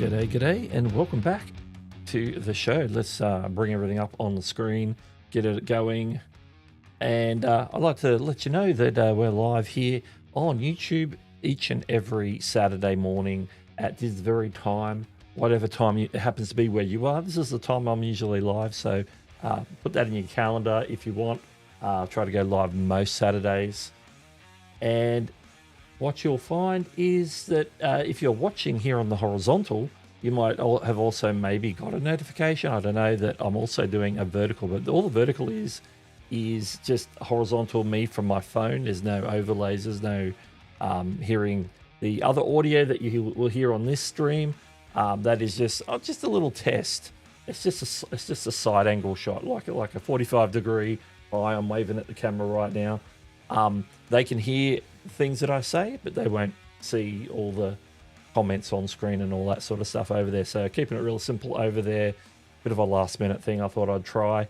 G'day, and welcome back to the show. Let's bring everything up on the screen, get it going. And I'd like to let you know that we're live here on YouTube each and every Saturday morning at this very time, whatever time it happens to be where you are. This is the time I'm usually live, so put that in your calendar if you want. Try to go live most Saturdays. And what you'll find is that if you're watching here on the horizontal, you might have also maybe got a notification. I don't know that I'm also doing a vertical, but all the vertical is just horizontal me from my phone. There's no overlays. There's no hearing the other audio that you will hear on this stream. That is just a little test. It's just a side angle shot, like a 45-degree. I'm waving at the camera right now. They can hear things that I say, but they won't see all the comments on screen and all that sort of stuff over there. So keeping it real simple over there. Bit of a last minute thing I thought I'd try.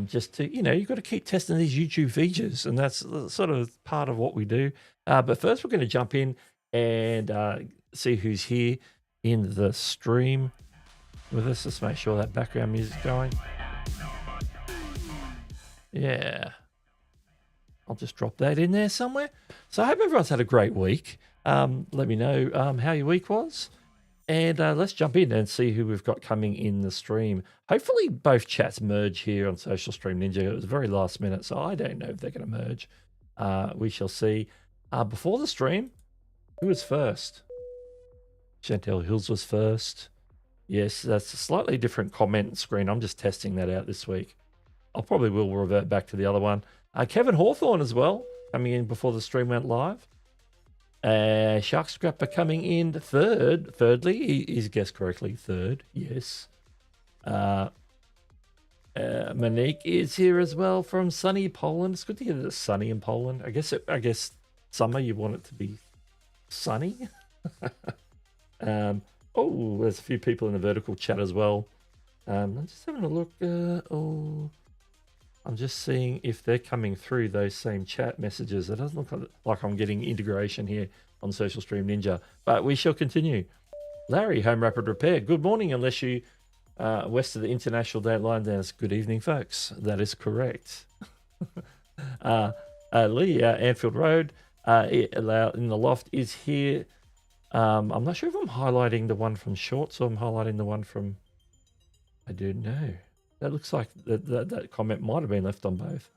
Just to, you've got to keep testing these YouTube features, and that's sort of part of what we do. But first we're going to jump in and see who's here in the stream with us. Let's make sure that background music's going. Yeah. I'll just drop that in there somewhere. So I hope everyone's had a great week. Let me know how your week was. And let's jump in and see who we've got coming in the stream. Hopefully both chats merge here on Social Stream Ninja. It was very last minute, so I don't know if they're going to merge. We shall see. Before the stream, who was first? Chantel Hills was first. Yes, that's a slightly different comment screen. I'm just testing that out this week. I probably will revert back to the other one. Kevin Hawthorne as well, coming in before the stream went live. Shark Scrapper coming in thirdly. He's guessed correctly. Third, yes. Monique is here as well from sunny Poland. It's good to hear that it's sunny in Poland. I guess summer you want it to be sunny. Oh, there's a few people in the vertical chat as well. I'm just having a look. I'm just seeing if they're coming through those same chat messages. It doesn't look like I'm getting integration here on Social Stream Ninja, but we shall continue. Larry, Home Rapid Repair. Good morning, unless you west of the International Date Line. Then it's good evening, folks. That is correct. Lee, Anfield Road, in the loft is here. I'm not sure if I'm highlighting the one from Shorts or I'm highlighting the one from, I don't know. That looks like that comment might have been left on both.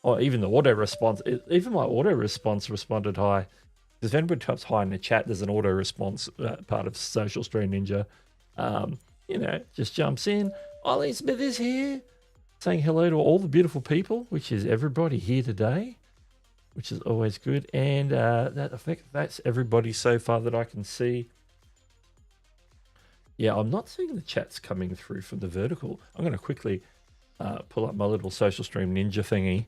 Or even the auto response. Even my auto response responded hi. Because if anybody types hi in the chat, there's an auto response part of Social Stream Ninja. Just jumps in. Ollie Smith is here, saying hello to all the beautiful people, which is everybody here today, which is always good. And that's everybody so far that I can see. Yeah, I'm not seeing the chats coming through from the vertical. I'm going to quickly pull up my little Social Stream Ninja thingy.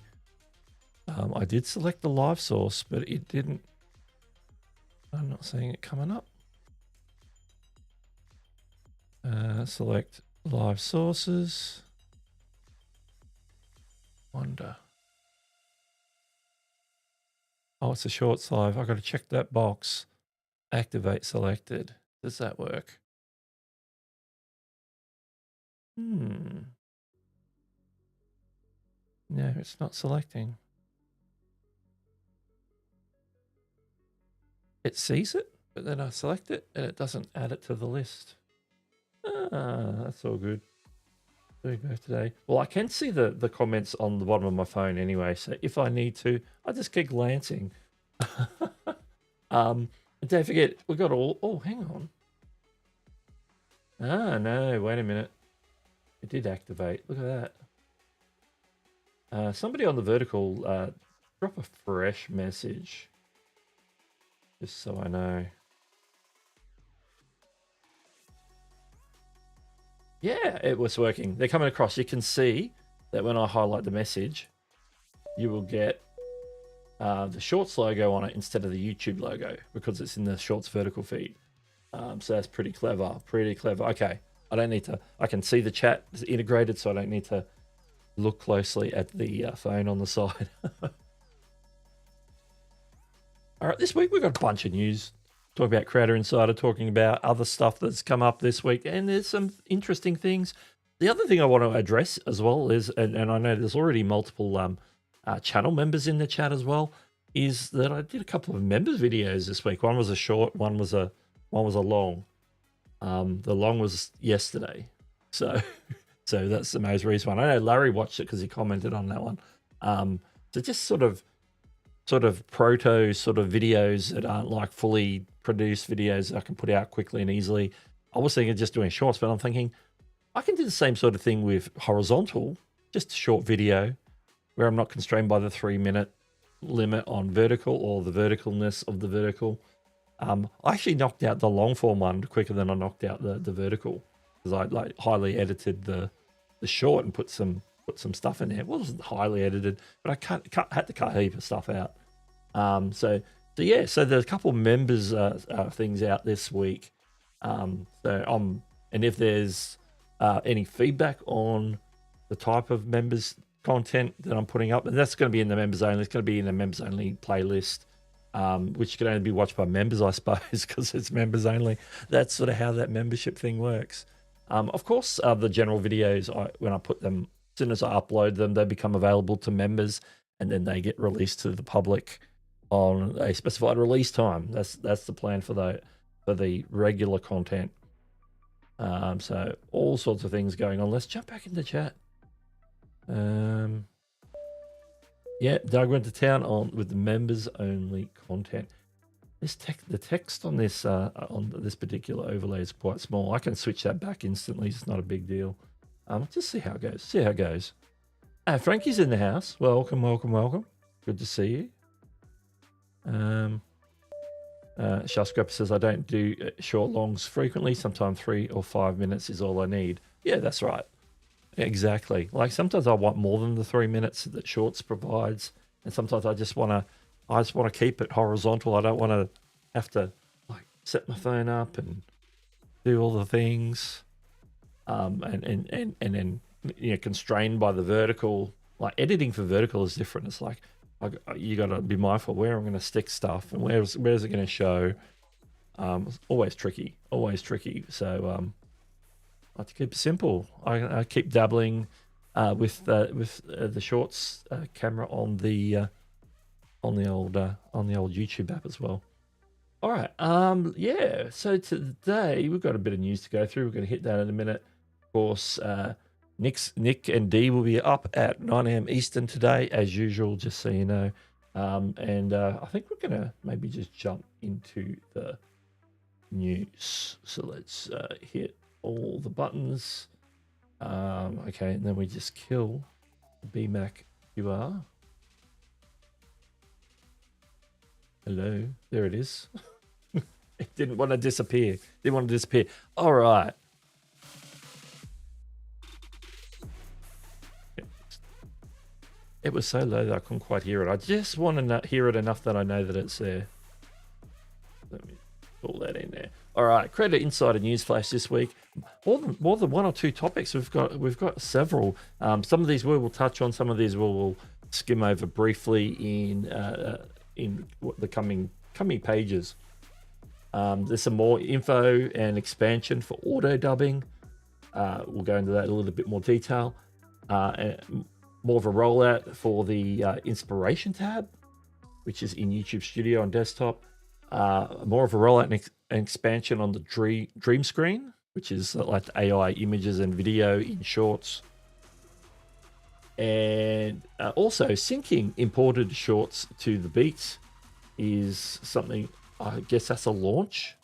I did select the live source, but it didn't. I'm not seeing it coming up. Select live sources. Wonder. Oh, it's a Shorts live. I've got to check that box. Activate selected. Does that work? No, it's not selecting. It sees it, but then I select it and it doesn't add it to the list. That's all good. Doing both today. Well, I can see the comments on the bottom of my phone anyway, so if I need to, I just keep glancing. And don't forget, we got all... Oh, hang on. No, wait a minute. It did activate. Look at that. Somebody on the vertical, drop a fresh message. Just so I know. Yeah, it was working. They're coming across. You can see that when I highlight the message, you will get the Shorts logo on it instead of the YouTube logo because it's in the Shorts vertical feed. So that's pretty clever. Okay. I don't need to, I can see the chat is integrated, so I don't need to look closely at the phone on the side. All right, this week we've got a bunch of news. talking about Creator Insider, talking about other stuff that's come up this week, and there's some interesting things. The other thing I want to address as well is, and I know there's already multiple channel members in the chat as well, is that I did a couple of members videos this week. One was a short, one was a long. The long was yesterday, so that's the most recent one. I know Larry watched it because he commented on that one. So just sort of proto videos that aren't like fully produced videos that I can put out quickly and easily. I was thinking of just doing shorts, but I'm thinking I can do the same sort of thing with horizontal, just a short video where I'm not constrained by the 3-minute limit on vertical or the verticalness of the vertical. I actually knocked out the long form one quicker than I knocked out the vertical, because I like highly edited the short and put some stuff in there. It wasn't highly edited, but I had to cut a heap of stuff out. So there's a couple of members things out this week. And if there's any feedback on the type of members content that I'm putting up, and that's going to be in the members only. It's going to be in the members only playlist, which can only be watched by members, I suppose, because it's members only. That's sort of how that membership thing works. Of course, the general videos, when I put them, as soon as I upload them, they become available to members, and then they get released to the public on a specified release time. That's the plan for the regular content. So all sorts of things going on. Let's jump back into chat. Yeah, Doug went to town with the members only content. The text on this particular overlay is quite small. I can switch that back instantly. It's not a big deal. Just see how it goes. Frankie's in the house. Welcome. Good to see you. Shell Scrapper says, I don't do short longs frequently. Sometimes 3 or 5 minutes is all I need. Yeah, that's right. Exactly. Like sometimes I want more than the 3 minutes that shorts provides, and sometimes I just want to keep it horizontal. I don't want to have to like set my phone up and do all the things, and then constrained by the vertical. Like editing for vertical is different. It's like you got to be mindful where I'm going to stick stuff and where's it going to show. Always tricky. So I like to keep it simple. I keep dabbling with the shorts camera on the old YouTube app as well. All right. Yeah. So today we've got a bit of news to go through. We're going to hit that in a minute. Of course, Nick and Dee will be up at 9 a.m. Eastern today, as usual. Just so you know. And I think we're going to maybe just jump into the news. So let's hit all the buttons. Okay, and then we just kill the BMac QR. Hello, there it is. It didn't want to disappear. All right. It was so low that I couldn't quite hear it. I just want to hear it enough that I know that it's there. Let me pull that in there. All right, Creator Insider News Flash this week. More than 1 or 2 topics. We've got several. Some of these we will touch on. Some of these we'll skim over briefly in the coming pages. There's some more info and expansion for auto dubbing. We'll go into that in a little bit more detail. More of a rollout for the inspiration tab, which is in YouTube Studio on desktop. More of a rollout and expansion on the dream screen, which is like the AI images and video in shorts. And also syncing imported shorts to the beats is something, I guess that's a launch.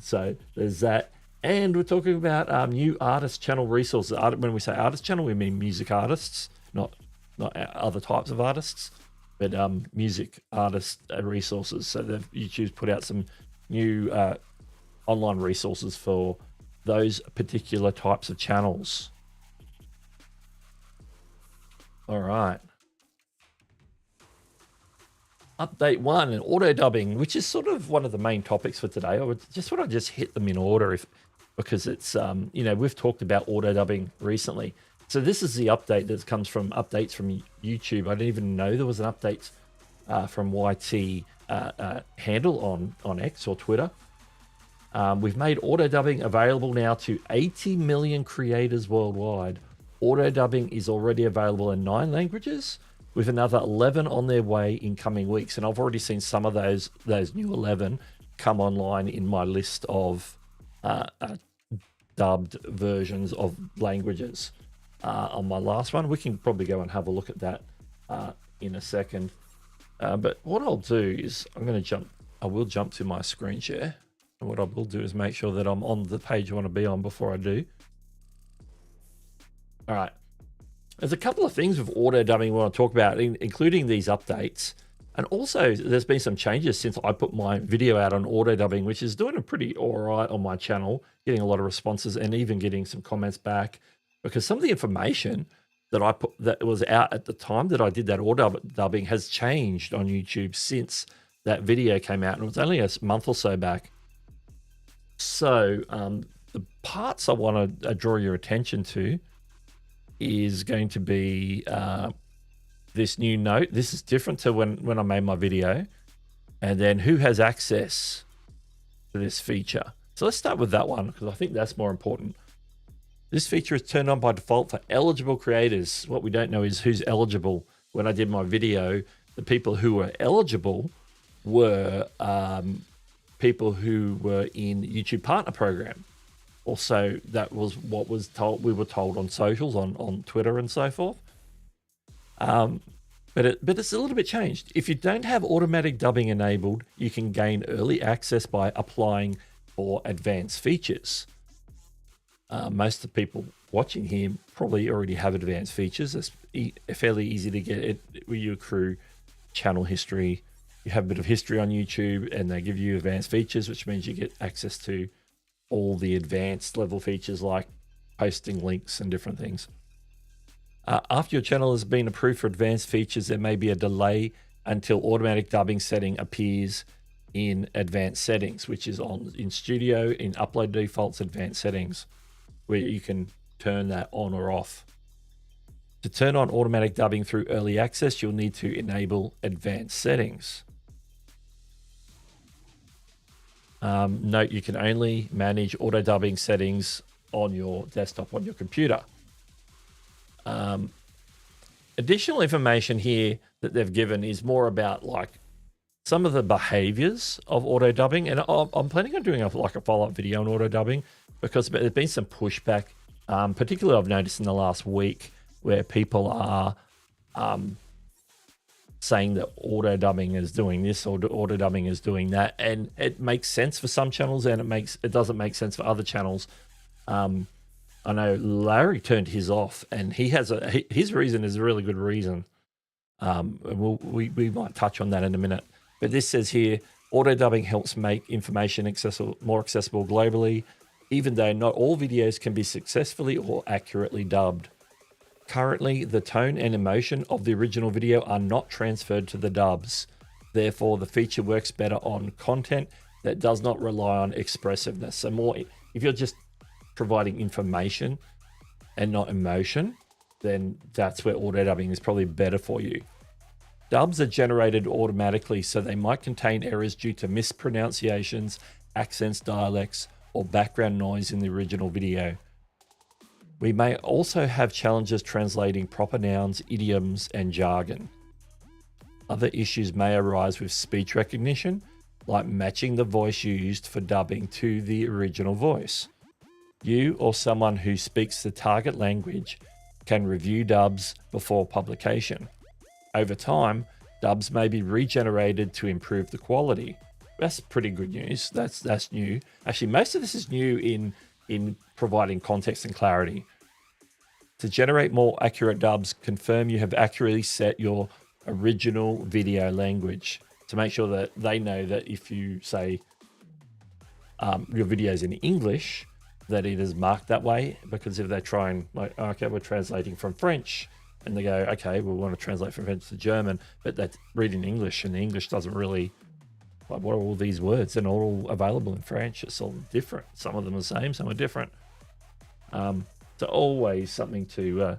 So there's that. And we're talking about new artist channel resources. When we say artist channel, we mean music artists, not other types of artists, but music artist resources. So YouTube's put out some new online resources for those particular types of channels. All right. Update 1 and auto dubbing, which is sort of one of the main topics for today. I would just want to just hit them in order because it's we've talked about auto dubbing recently. So this is the update that comes from updates from YouTube. I didn't even know there was an update from YT handle on X or Twitter. We've made auto dubbing available now to 80 million creators worldwide. Auto dubbing is already available in 9 languages, with another 11 on their way in coming weeks. And I've already seen some of those new 11 come online in my list of dubbed versions of languages. On my last one, we can probably go and have a look at that in a second. But what I'll do is I will jump to my screen share. And what I will do is make sure that I'm on the page I want to be on before I do. All right. There's a couple of things with auto dubbing we want to talk about, including these updates. And also, there's been some changes since I put my video out on auto dubbing, which is doing a pretty all right on my channel, getting a lot of responses and even getting some comments back. Because some of the information that I put that was out at the time that I did that auto dubbing has changed on YouTube since that video came out, and it was only a month or so back. So the parts I want to draw your attention to is going to be this new note. This is different to when I made my video. And then who has access to this feature? So let's start with that one, because I think that's more important. This feature is turned on by default for eligible creators. What we don't know is who's eligible. When I did my video, the people who were eligible were people who were in YouTube Partner Program. Also, that was what we were told on socials, on Twitter and so forth. But it's a little bit changed. If you don't have automatic dubbing enabled, you can gain early access by applying for advanced features. Most of the people watching here probably already have advanced features. It's fairly easy to get it where you accrue channel history. You have a bit of history on YouTube, and they give you advanced features, which means you get access to all the advanced level features like posting links and different things. After your channel has been approved for advanced features, there may be a delay until automatic dubbing setting appears in advanced settings, which is in Studio, in Upload Defaults, advanced settings, where you can turn that on or off. To turn on automatic dubbing through early access, you'll need to enable advanced settings. Note, you can only manage auto dubbing settings on your desktop, on your computer. Additional information here that they've given is more about like some of the behaviors of auto dubbing, and I'm planning on doing a follow-up video on auto dubbing, because there's been some pushback, particularly I've noticed in the last week, where people are saying that auto dubbing is doing this or auto dubbing is doing that, and it makes sense for some channels and it doesn't make sense for other channels. I know Larry turned his off, and he has his reason is a really good reason. We might touch on that in a minute. But this says here, auto dubbing helps make information more accessible globally, even though not all videos can be successfully or accurately dubbed. Currently, the tone and emotion of the original video are not transferred to the dubs. Therefore, the feature works better on content that does not rely on expressiveness. So more, if you're just providing information and not emotion, then that's where auto dubbing is probably better for you. Dubs are generated automatically, so they might contain errors due to mispronunciations, accents, dialects, or background noise in the original video. We may also have challenges translating proper nouns, idioms, and jargon. Other issues may arise with speech recognition, like matching the voice used for dubbing to the original voice. You or someone who speaks the target language can review dubs before publication. Over time, dubs may be regenerated to improve the quality. That's pretty good news. That's new. Actually, most of this is new in providing context and clarity. To generate more accurate dubs, confirm you have accurately set your original video language to make sure that they know that if you say your video is in English, that it is marked that way. Because if they try and like, okay, we're translating from French, and they go, okay, we want to translate from French to German, but that's reading English, and the English doesn't really, like, what are all these words? They're not all available in French. It's all different. Some of them are the same, some are different. So always something to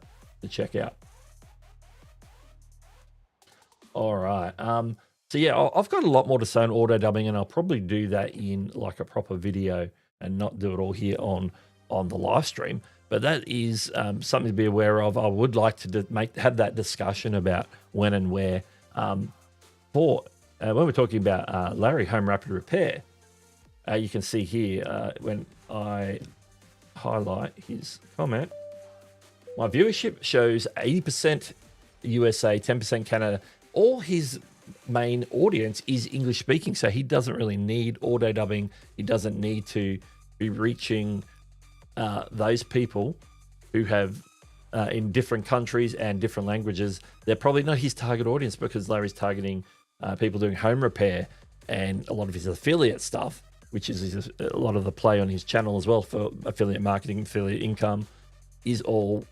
check out. All right. So yeah, I've got a lot more to say on auto dubbing, and I'll probably do that in like a proper video and not do it all here on the live stream. But that is something to be aware of. I would like to have that discussion about when and where. When we're talking about Larry Home Rapid Repair, you can see here when I highlight his comment, my viewership shows 80% USA, 10% Canada. All his main audience is English speaking, so he doesn't really need auto dubbing. He doesn't need to be reaching those people who have in different countries and different languages. They're probably not his target audience because Larry's targeting people doing home repair, and a lot of his affiliate stuff, which is a lot of the play on his channel as well for affiliate marketing, affiliate income, is all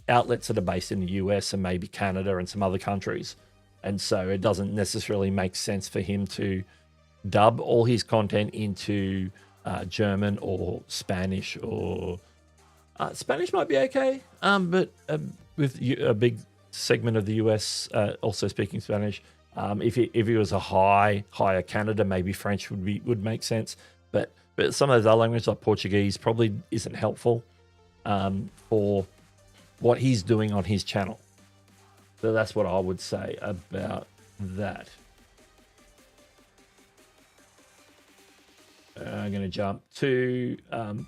outlets that are based in the US and maybe Canada and some other countries. And so it doesn't necessarily make sense for him to dub all his content into German or Spanish, or Spanish might be okay, but with a big segment of the US also speaking Spanish, if he was a higher Canada, maybe French would make sense. But some of those other languages like Portuguese probably isn't helpful for what he's doing on his channel. So that's what I would say about that. I'm going to jump to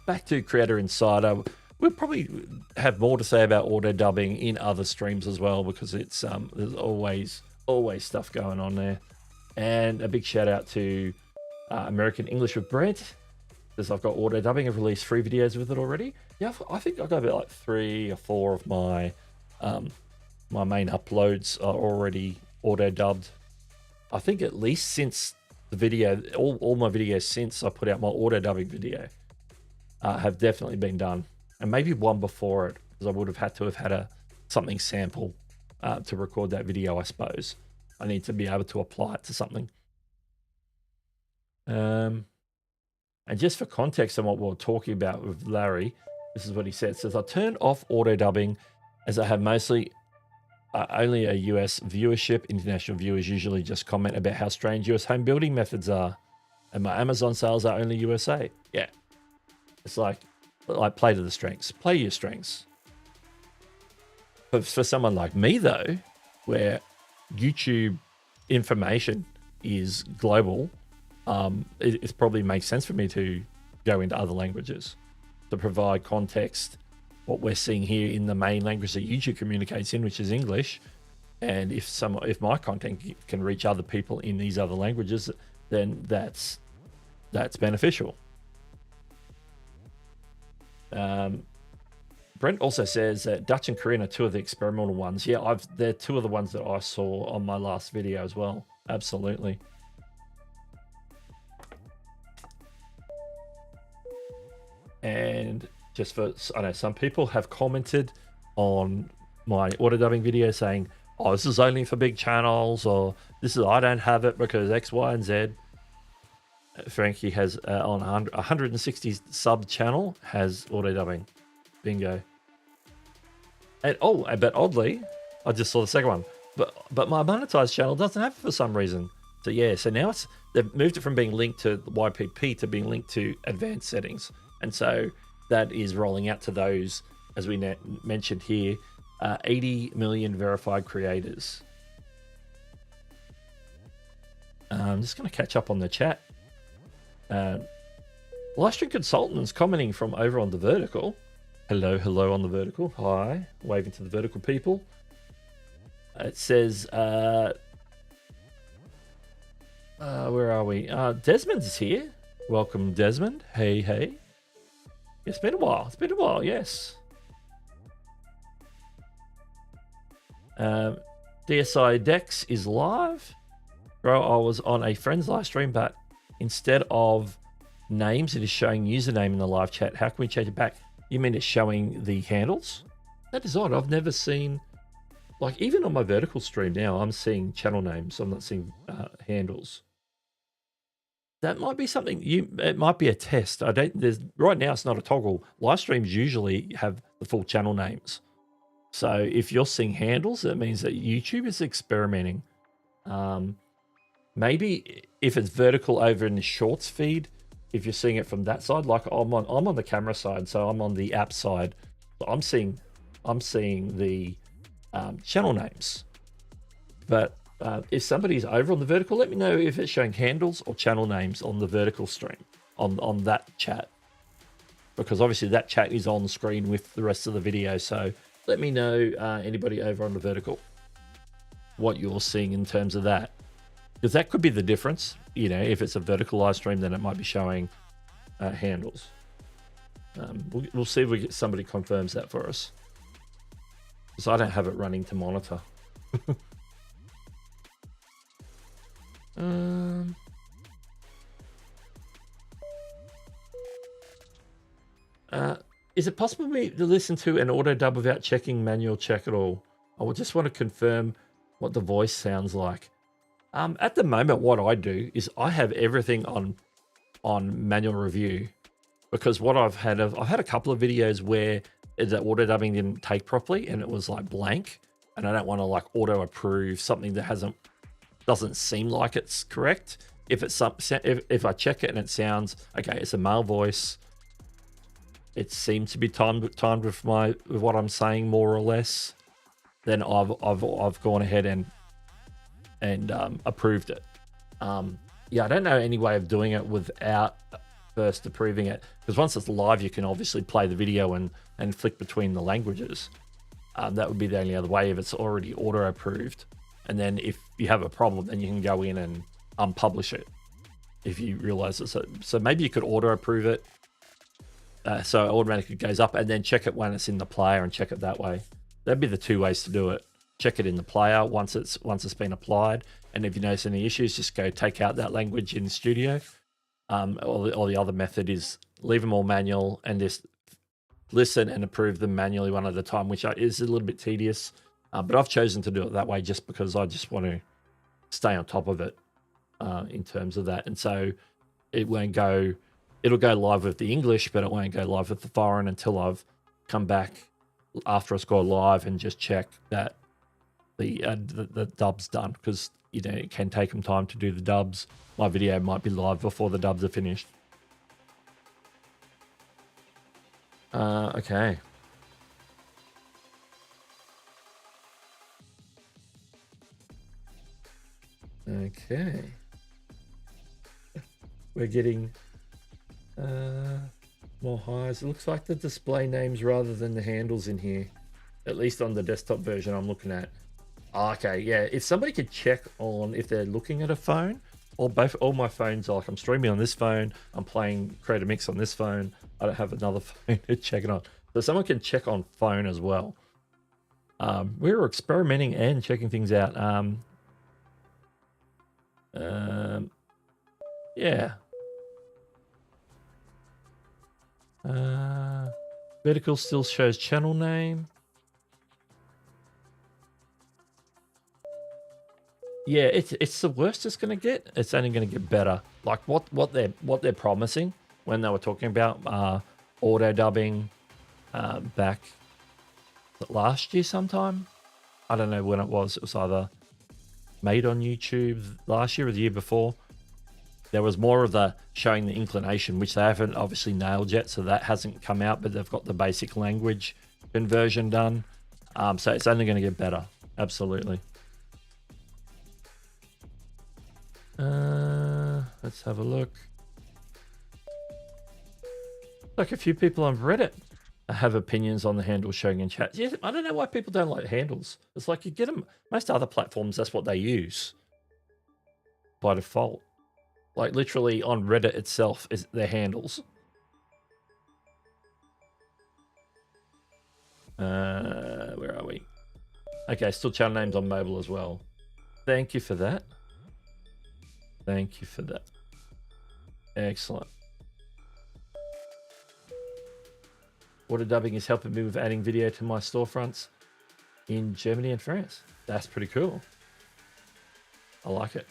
back to Creator Insider. We'll probably have more to say about auto dubbing in other streams as well, because it's there's always stuff going on there. And a big shout out to American English with Brent, because I've got auto dubbing. I've released 3 videos with it already. Yeah, I think I've got about like 3 or 4 of my my main uploads are already auto dubbed. I think at least since the video, all my videos since I put out my auto dubbing video have definitely been done, and maybe one before it, because I would have had to have had something sample to record that video. I suppose I need to be able to apply it to something. And just for context on what we're talking about with Larry, this is what he said. It says, I turned off auto dubbing as I have mostly only a US viewership. International viewers usually just comment about how strange US home building methods are, and my Amazon sales are only USA. Yeah, it's like play to the strengths, play your strengths. But for someone like me though, where YouTube information is global, it probably makes sense for me to go into other languages to provide context. What we're seeing here in the main language that YouTube communicates in, which is English, and if my content can reach other people in these other languages, then that's beneficial. Brent also says that Dutch and Korean are 2 of the experimental ones. Yeah, they're 2 of the ones that I saw on my last video as well. Absolutely. And just for, I know some people have commented on my auto dubbing video saying, oh, this is only for big channels, or I don't have it because X, Y, and Z. Frankie has on 160 sub channel has auto dubbing. Bingo. And but oddly, I just saw the second one. But my monetized channel doesn't have it for some reason. So yeah, so now they've moved it from being linked to YPP to being linked to advanced settings. And so that is rolling out to those, as we mentioned here, 80 million verified creators. I'm just going to catch up on the chat. Livestream Consultants commenting from over on the vertical. Hello on the vertical. Hi, waving to the vertical people. It says, where are we? Desmond is here. Welcome, Desmond. Hey. It's been a while. Yes. DSI Dex is live. Bro, I was on a friend's live stream, but instead of names, it is showing username in the live chat. How can we change it back? You mean it's showing the handles? That is odd. I've never seen, like, even on my vertical stream now, I'm seeing channel names. I'm not seeing handles. That might be something it might be a test. Right now it's not a toggle. Live streams usually have the full channel names. So if you're seeing handles, that means that YouTube is experimenting Maybe if it's vertical over in the shorts feed, if you're seeing it from that side, like I'm on the camera side, so I'm on the app side. So I'm seeing the channel names. But if somebody's over on the vertical, let me know if it's showing handles or channel names on the vertical stream on that chat, because obviously that chat is on screen with the rest of the video. So let me know, anybody over on the vertical, what you're seeing in terms of that, because that could be the difference. You know, if it's a vertical live stream, then it might be showing handles. We'll see if we get somebody confirms that for us, because I don't have it running to monitor. Is it possible for me to listen to an auto dub without checking manual check at all? I would just want to confirm what the voice sounds like. At the moment, what I do is I have everything on manual review, because what I've had a couple of videos where the auto dubbing didn't take properly and it was like blank, and I don't want to like auto approve something that doesn't seem like it's correct. If I check it and it sounds okay, it's a male voice, it seems to be timed with what I'm saying more or less, then I've gone ahead and approved it. Yeah, I don't know any way of doing it without first approving it, because once it's live, you can obviously play the video and flick between the languages. That would be the only other way if it's already auto approved. And then if you have a problem, then you can go in and unpublish it if you realize it. So maybe you could auto approve it, so it automatically goes up, and then check it when it's in the player and check it that way. That'd be the two ways to do it. Check it in the player once it's been applied, and if you notice any issues, just go take out that language in the studio. Or the other method is leave them all manual and just listen and approve them manually one at a time, which is a little bit tedious. But I've chosen to do it that way just because I just want to stay on top of it in terms of that. And so it'll go live with the English, but it won't go live with the foreign until I've come back after it's gone live and just check that the dub's done, because you know it can take them time to do the dubs. My video might be live before the dubs are finished. Okay. Okay. We're getting more highs. It looks like the display names rather than the handles in here, at least on the desktop version I'm looking at. Okay, yeah. If somebody could check on if they're looking at a phone, or both, all my phones are like, I'm streaming on this phone, I'm playing Creator Mix on this phone, I don't have another phone to check it on. So someone can check on phone as well. We were experimenting and checking things out. Yeah. Vertical still shows channel name. Yeah, it's the worst it's gonna get. It's only gonna get better. Like what they're promising when they were talking about auto dubbing back last year sometime. I don't know when it was. It was either made on YouTube last year or the year before. There was more of the showing the inclination, which they haven't obviously nailed yet, so that hasn't come out, but they've got the basic language conversion done. So it's only going to get better. Absolutely. Let's have a look. Like a few people on Reddit have opinions on the handles showing in chat. Yeah, I don't know why people don't like handles. It's like you get them. Most other platforms, that's what they use by default. Like literally on Reddit itself is their handles. Where are we? Okay, still channel names on mobile as well. Thank you for that. Thank you for that. Excellent. Auto dubbing is helping me with adding video to my storefronts in Germany and France. That's pretty cool. I like it.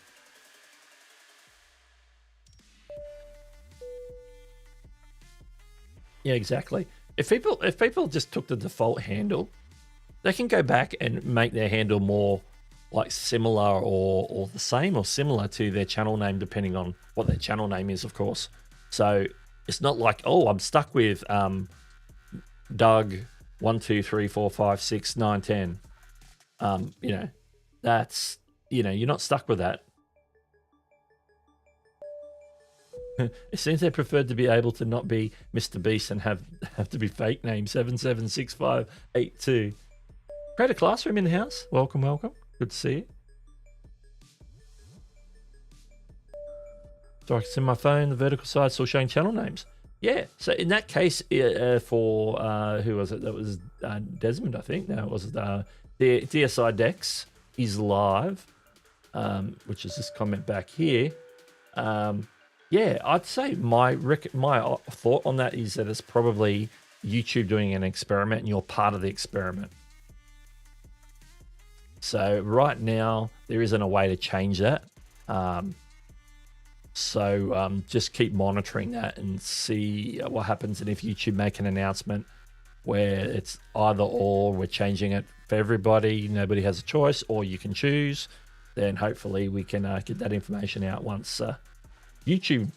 Yeah, exactly. If people just took the default handle, they can go back and make their handle more like similar or the same or similar to their channel name, depending on what their channel name is, of course. So it's not like, oh, I'm stuck with Doug 1 2 3 4 5 6 9 10. You know, that's, you know, you're not stuck with that. It seems they preferred to be able to not be Mr. Beast and have to be fake name 776582. Create a classroom in the house. Welcome, welcome. Good to see you. So I can see my phone, the vertical side still showing channel names. Yeah, so in that case, for who was it? That was Desmond, I think. No, it was the DSI Dex is live, which is this comment back here. Yeah, I'd say my thought on that is that it's probably YouTube doing an experiment and you're part of the experiment. So right now, there isn't a way to change that. So just keep monitoring that and see what happens. And if YouTube make an announcement where it's either or, we're changing it for everybody, nobody has a choice, or you can choose, then hopefully we can get that information out once YouTube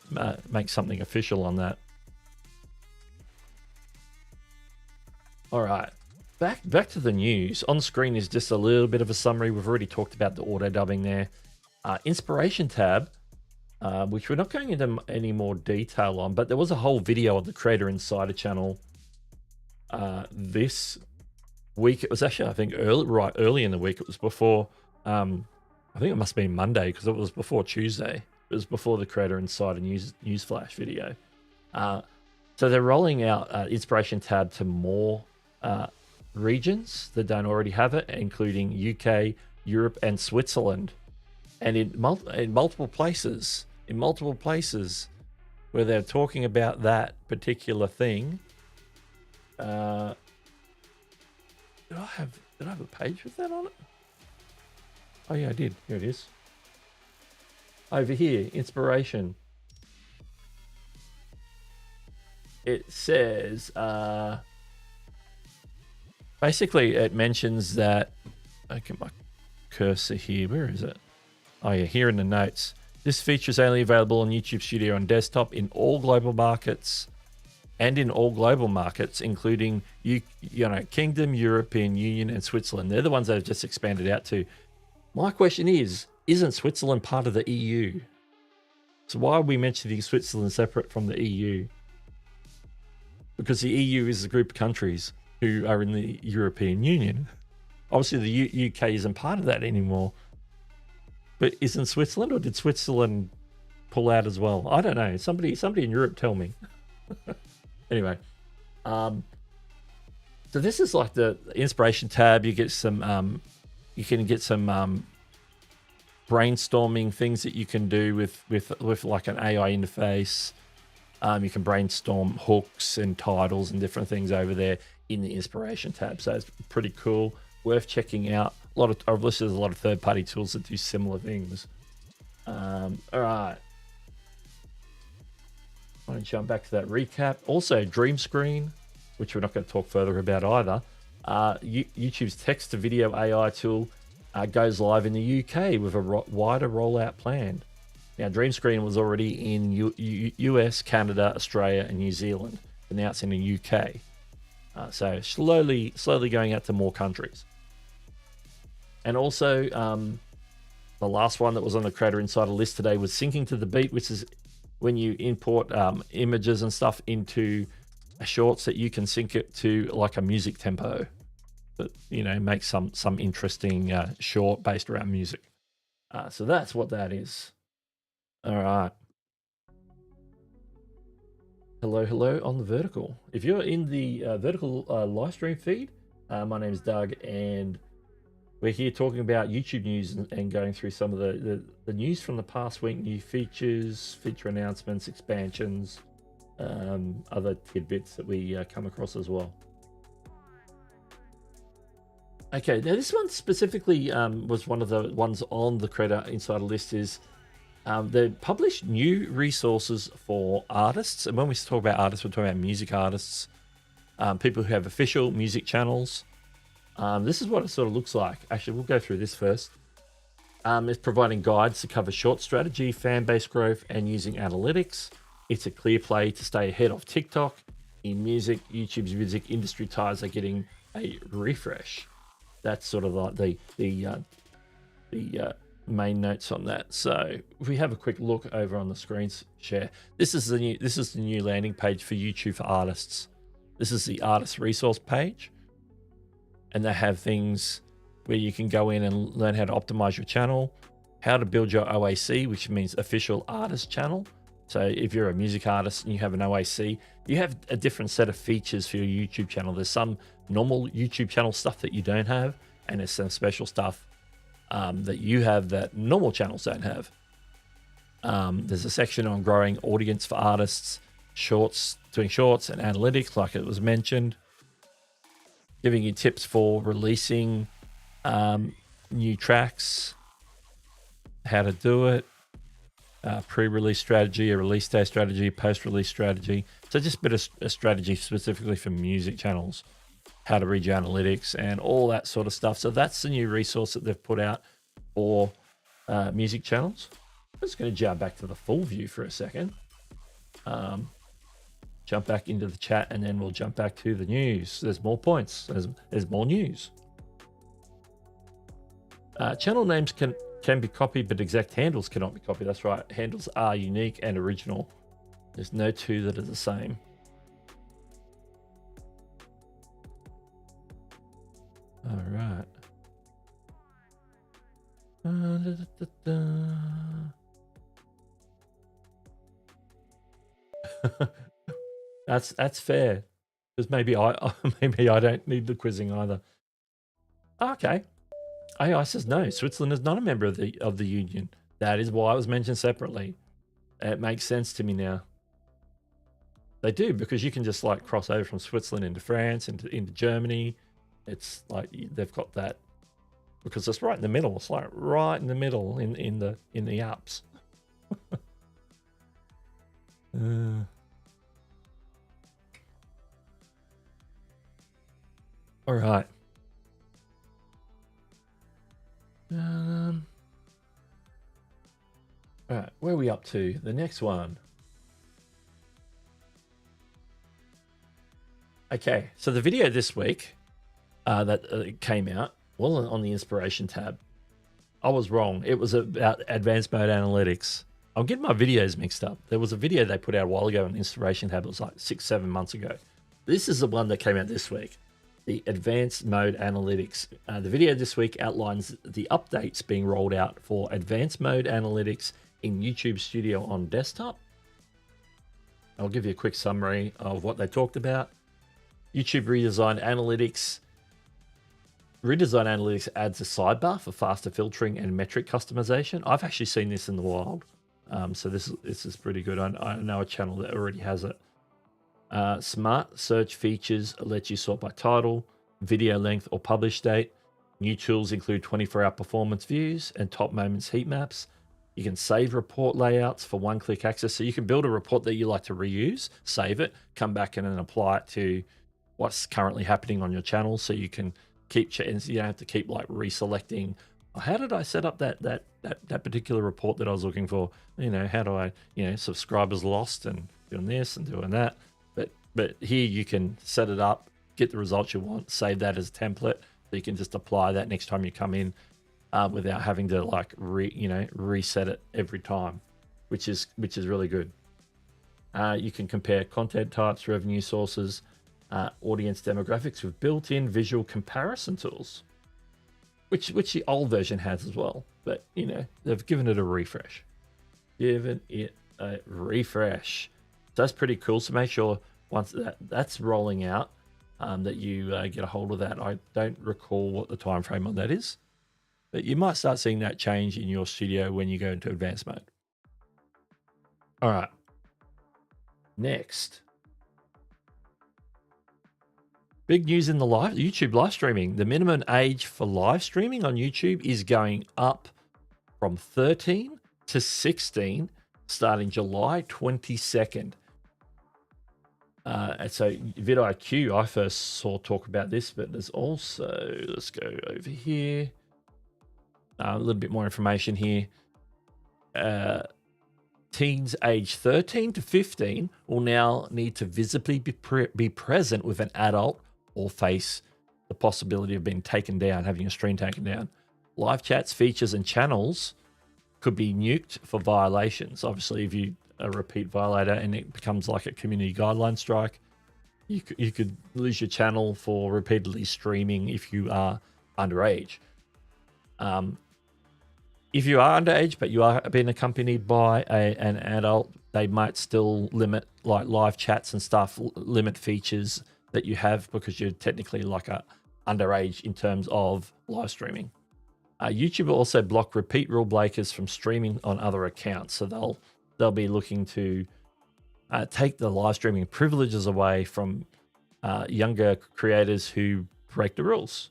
makes something official on that. All right, back to the news. On screen is just a little bit of a summary. We've already talked about the auto dubbing there. Inspiration tab, which we're not going into any more detail on, but there was a whole video on the Creator Insider channel this week. It was actually, I think, early in the week. It was before, I think it must have been Monday, because it was before Tuesday. It was before the Creator Insider news flash video. So they're rolling out Inspiration tab to more regions that don't already have it, including UK, Europe, and Switzerland, and in multiple places. In multiple places where they're talking about that particular thing. Did I have a page with that on it? Oh yeah, I did. Here it is. Over here, inspiration. It says, basically it mentions that, I get my cursor here, where is it? Oh yeah, here in the notes. This feature is only available on YouTube Studio on desktop in all global markets, including Kingdom, European Union, and Switzerland. They're the ones that have just expanded out to. My question is, isn't Switzerland part of the EU? So why are we mentioning Switzerland separate from the EU? Because the EU is a group of countries who are in the European Union. Obviously, the UK isn't part of that anymore. But isn't Switzerland, or did Switzerland pull out as well? I don't know. Somebody in Europe tell me. Anyway, so this is like the inspiration tab. You get some, you can get some brainstorming things that you can do with like an AI interface. You can brainstorm hooks and titles and different things over there in the inspiration tab. So it's pretty cool, worth checking out. I've listed a lot of third-party tools that do similar things. All right. I want to jump back to that recap. Also, Dream Screen, which we're not going to talk further about either. YouTube's text-to-video AI tool goes live in the UK with a wider rollout planned. Now, Dream Screen was already in US, Canada, Australia, and New Zealand, but now it's in the UK. So slowly going out to more countries. And also, the last one that was on the Creator Insider list today was syncing to the beat, which is when you import images and stuff into shorts that you can sync it to like a music tempo that, you know, makes some interesting short based around music. So that's what that is. All right. Hello on the vertical. If you're in the vertical live stream feed, my name is Doug, and we're here talking about YouTube news and going through some of the news from the past week, new features, feature announcements, expansions, other tidbits that we come across as well. Okay, now this one specifically was one of the ones on the Creator Insider list. Is they published new resources for artists. And when we talk about artists, we're talking about music artists, people who have official music channels. This is what it sort of looks like. Actually, we'll go through this first. It's providing guides to cover short strategy, fan base growth, and using analytics. It's a clear play to stay ahead of TikTok. In music, YouTube's music industry ties are getting a refresh. That's sort of like the main notes on that. So if we have a quick look over on the screen share, this is the new landing page for YouTube for artists. This is the artist resource page, and they have things where you can go in and learn how to optimize your channel, how to build your OAC, which means official artist channel. So if you're a music artist and you have an OAC, you have a different set of features for your YouTube channel. There's some normal YouTube channel stuff that you don't have, and there's some special stuff that you have that normal channels don't have. There's a section on growing audience for artists, doing shorts and analytics, like it was mentioned, giving you tips for releasing new tracks, how to do it, pre-release strategy, a release day strategy, post-release strategy. So just a bit of a strategy specifically for music channels, how to read your analytics and all that sort of stuff. So that's the new resource that they've put out for music channels. I'm just going to jump back to the full view for a second. Jump back into the chat, and then we'll jump back to the news. There's more points. There's more news. Channel names can be copied, but exact handles cannot be copied. That's right. Handles are unique and original. There's no two that are the same. All right. That's fair, because maybe I don't need the quizzing either. Okay. AI says no. Switzerland is not a member of the union. That is why it was mentioned separately. It makes sense to me now. They do, because you can just like cross over from Switzerland into France, into Germany. It's like they've got that, because it's right in the middle. It's like right in the middle in the Alps. All right. All right, where are we up to? The next one. Okay, so the video this week that came out wasn't on the inspiration tab. I was wrong. It was about advanced mode analytics. I'm getting my videos mixed up. There was a video they put out a while ago on the inspiration tab. It was like 6-7 months ago. This is the one that came out this week. The advanced mode analytics. The video this week outlines the updates being rolled out for advanced mode analytics in YouTube Studio on desktop. I'll give you a quick summary of what they talked about. YouTube redesigned analytics. Redesign analytics adds a sidebar for faster filtering and metric customization. I've actually seen this in the wild, so this is pretty good. I know a channel that already has it. Smart search features let you sort by title, video length, or publish date. New tools include 24-hour performance views and top moments heat maps. You can save report layouts for one-click access. So you can build a report that you like to reuse, save it, come back and then apply it to what's currently happening on your channel. So you can keep, you don't have to keep like reselecting. How did I set up that particular report that I was looking for? How do I, subscribers lost and doing this and doing that. But here you can set it up, get the results you want, save that as a template, so you can just apply that next time you come in without having to like reset it every time, which is really good. You can compare content types, revenue sources, audience demographics with built-in visual comparison tools, which the old version has as well. But they've given it a refresh. So that's pretty cool. So make sure once that's rolling out, that you get a hold of that. I don't recall what the time frame on that is, but you might start seeing that change in your studio when you go into advanced mode. All right. Next. Big news in the YouTube live streaming. The minimum age for live streaming on YouTube is going up from 13 to 16 starting July 22nd. So vidIQ, I first saw talk about this, but there's also, let's go over here. A little bit more information here. Teens aged 13 to 15 will now need to visibly be present with an adult or face the possibility of being taken down, having a stream taken down. Live chats, features, and channels could be nuked for violations. Obviously, if you are a repeat violator and it becomes like a community guideline strike, you could lose your channel for repeatedly streaming if you are underage. If you are underage, but you are being accompanied by an adult, they might still limit like live chats and stuff, limit features that you have because you're technically like a underage in terms of live streaming. YouTube will also block repeat rule breakers from streaming on other accounts. So they'll be looking to take the live streaming privileges away from younger creators who break the rules.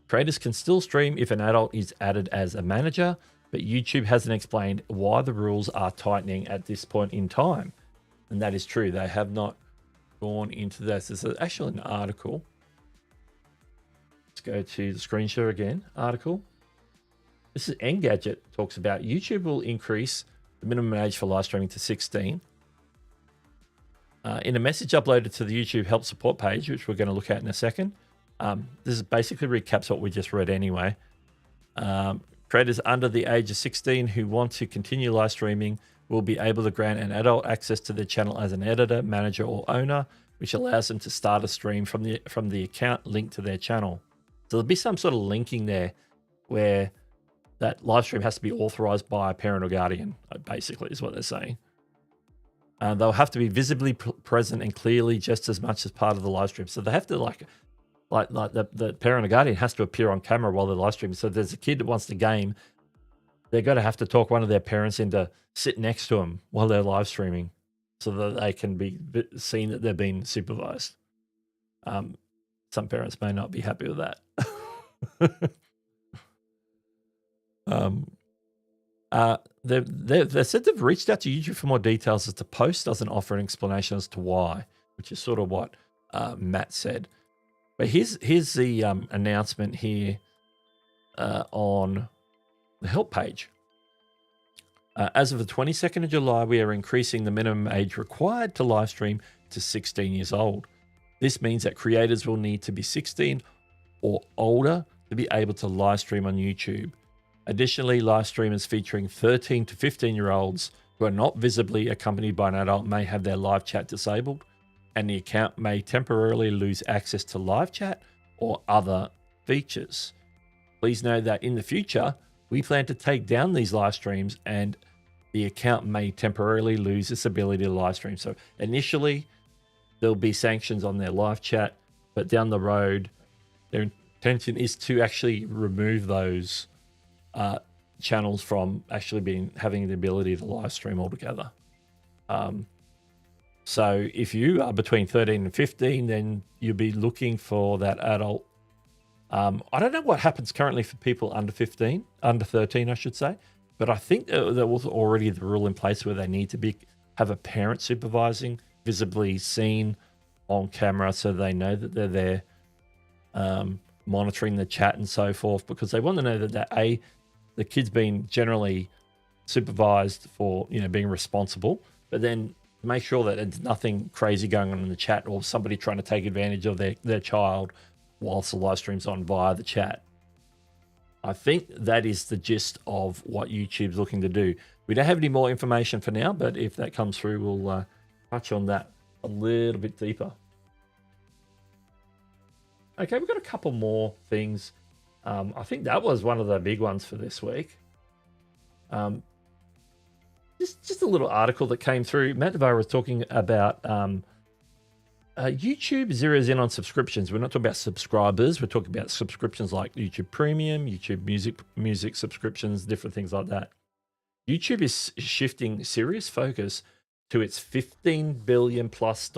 Creators can still stream if an adult is added as a manager, but YouTube hasn't explained why the rules are tightening at this point in time. And that is true. They have not gone into this. There's actually an article. Let's go to the screen share again. Article. This is Engadget talks about YouTube will increase the minimum age for live streaming to 16. In a message uploaded to the YouTube help support page, which we're going to look at in a second, this is basically recaps what we just read anyway. Creators under the age of 16 who want to continue live streaming will be able to grant an adult access to their channel as an editor, manager, or owner, which allows them to start a stream from the account linked to their channel. So there'll be some sort of linking there where that live stream has to be authorized by a parent or guardian, basically is what they're saying. They'll have to be visibly present and clearly just as much as part of the live stream. So they have to like the parent or guardian has to appear on camera while they're live streaming. So if there's a kid that wants to game, they're going to have to talk one of their parents into sit next to them while they're live streaming so that they can be seen that they're being supervised. Some parents may not be happy with that. They said they've reached out to YouTube for more details as the post doesn't offer an explanation as to why, which is sort of what Matt said. But here's the announcement here on the help page. As of the 22nd of July, we are increasing the minimum age required to live stream to 16 years old. This means that creators will need to be 16 or older to be able to live stream on YouTube. Additionally, live streamers featuring 13 to 15-year-olds who are not visibly accompanied by an adult may have their live chat disabled, and the account may temporarily lose access to live chat or other features. Please know that in the future, we plan to take down these live streams and the account may temporarily lose its ability to live stream. So initially, there'll be sanctions on their live chat, but down the road, their intention is to actually remove those channels from actually having the ability to live stream altogether. So if you are between 13 and 15, then you'll be looking for that adult. I don't know what happens currently for people under 13, I should say, but I think there was already the rule in place where they need to have a parent supervising, visibly seen on camera, so they know that they're there, monitoring the chat and so forth, because they want to know that the kid's being generally supervised for being responsible, but then make sure that there's nothing crazy going on in the chat or somebody trying to take advantage of their child whilst the live stream's on via the chat. I think that is the gist of what YouTube's looking to do. We don't have any more information for now, but if that comes through, we'll touch on that a little bit deeper. Okay, we've got a couple more things. I think that was one of the big ones for this week. Just a little article that came through. Matt Navarro was talking about YouTube zeroes in on subscriptions. We're not talking about subscribers. We're talking about subscriptions like YouTube Premium, YouTube music subscriptions, different things like that. YouTube is shifting serious focus to its $15 billion plus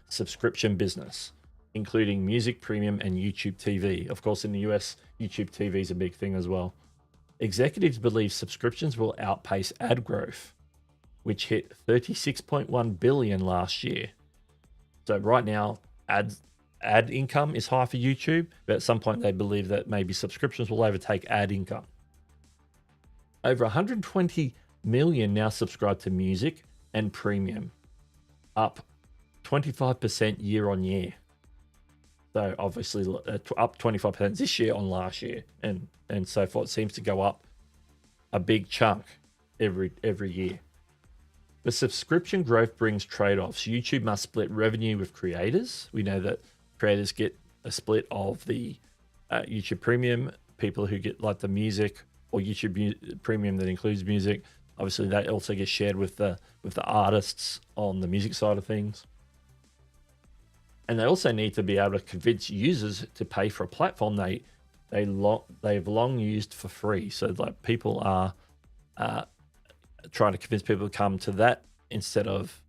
subscription business, including music premium and YouTube TV. Of course, in the US, YouTube TV is a big thing as well. Executives believe subscriptions will outpace ad growth, which hit $36.1 billion last year. So right now, ads ad income is high for YouTube, but at some point they believe that maybe subscriptions will overtake ad income. Over 120 million now subscribe to music and premium, up 25% year on year. So obviously up 25% this year on last year, and so forth. It seems to go up a big chunk every year. The subscription growth brings trade-offs. YouTube must split revenue with creators. We know that creators get a split of the YouTube Premium. People who get like the music or YouTube Premium that includes music, obviously that also gets shared with the artists on the music side of things. And they also need to be able to convince users to pay for a platform they've long used for free. So like people are trying to convince people to come to that instead of,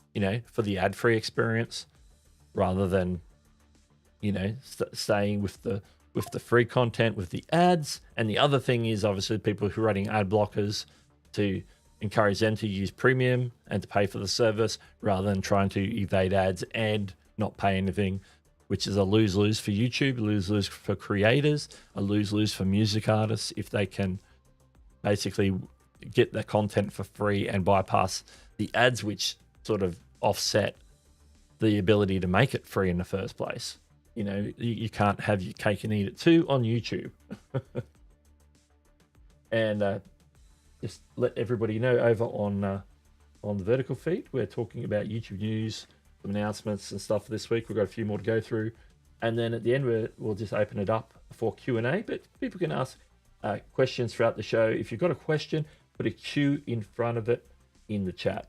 for the ad-free experience, rather than, staying with the free content with the ads. And the other thing is obviously people who are running ad blockers, to encourage them to use premium and to pay for the service rather than trying to evade ads and not pay anything, which is a lose-lose for YouTube, lose-lose for creators, a lose-lose for music artists if they can basically get the content for free and bypass the ads, which sort of offset the ability to make it free in the first place. You can't have your cake and eat it too on YouTube. And just let everybody know, over on the vertical feed, we're talking about YouTube news, some announcements and stuff this week. We've got a few more to go through, and then at the end we'll just open it up for Q&A. But people can ask questions throughout the show. If you've got a question, put a Q in front of it in the chat.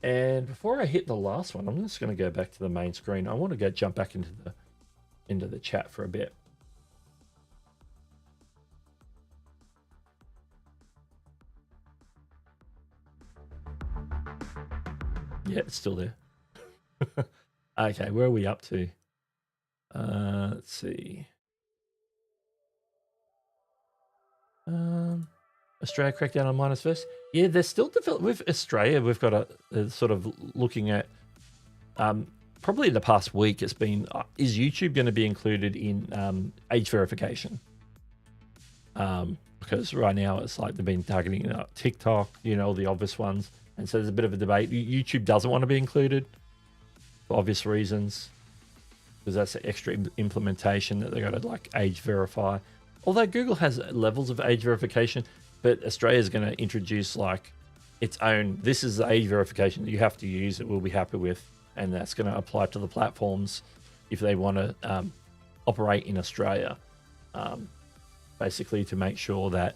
And before I hit the last one, I'm just going to go back to the main screen. I want to jump back into the chat for a bit. Yeah, it's still there. Okay, where are we up to? Let's see. Australia crackdown on minors first. Yeah, they're still developing with Australia. We've got a sort of looking at probably in the past week. It's been is YouTube going to be included in age verification? Because right now it's like they've been targeting TikTok, all the obvious ones. And so there's a bit of a debate. YouTube doesn't want to be included for obvious reasons, because that's an extra implementation that they got to like age verify. Although Google has levels of age verification, but Australia is going to introduce like its own. This is the age verification that you have to use that we'll be happy with, and that's going to apply to the platforms if they want to operate in Australia. Basically, to make sure that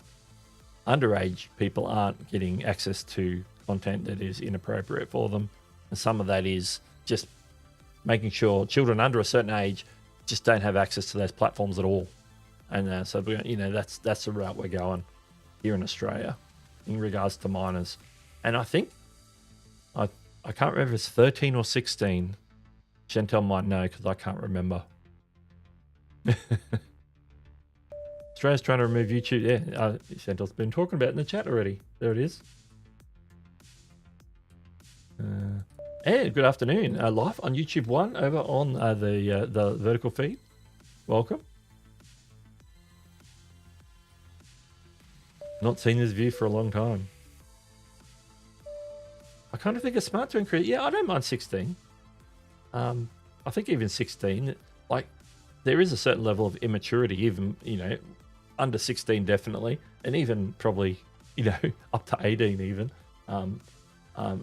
underage people aren't getting access to content that is inappropriate for them. And some of that is just making sure children under a certain age just don't have access to those platforms at all. And so that's the route we're going here in Australia in regards to minors. And I think I can't remember if it's 13 or 16. Chantel might know because I can't remember. Australia's trying to remove YouTube. Yeah, Chantel's been talking about it in the chat already. There it is. And good afternoon. Live on YouTube 1 over on the vertical feed. Welcome. Not seen this view for a long time. I kind of think it's smart to increase. Yeah, I don't mind 16. I think even 16, like there is a certain level of immaturity, even, under 16 definitely, and even probably, up to 18 even,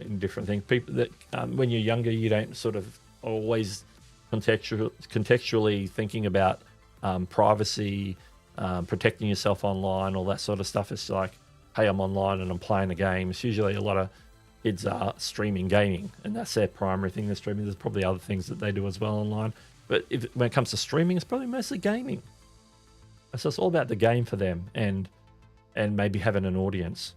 in different things. People that when you're younger, you don't sort of always contextually thinking about privacy, protecting yourself online, all that sort of stuff. It's like, hey, I'm online and I'm playing a game. It's usually a lot of kids are streaming gaming, and that's their primary thing they're streaming. There's probably other things that they do as well online, but when it comes to streaming, it's probably mostly gaming. So it's all about the game for them, and maybe having an audience.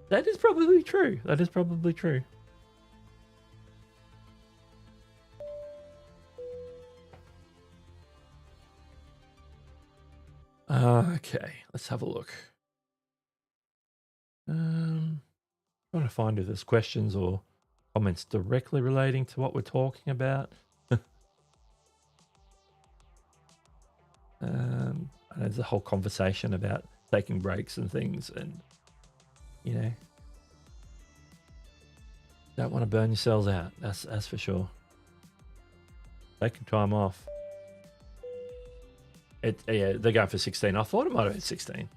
That is probably true. That is probably true. Okay, let's have a look. Trying to find if there's questions or comments directly relating to what we're talking about. And there's a whole conversation about taking breaks and things, and you know, don't want to burn yourselves out. That's for sure. Taking time off. Yeah, they're going for 16. I thought it might have been 16.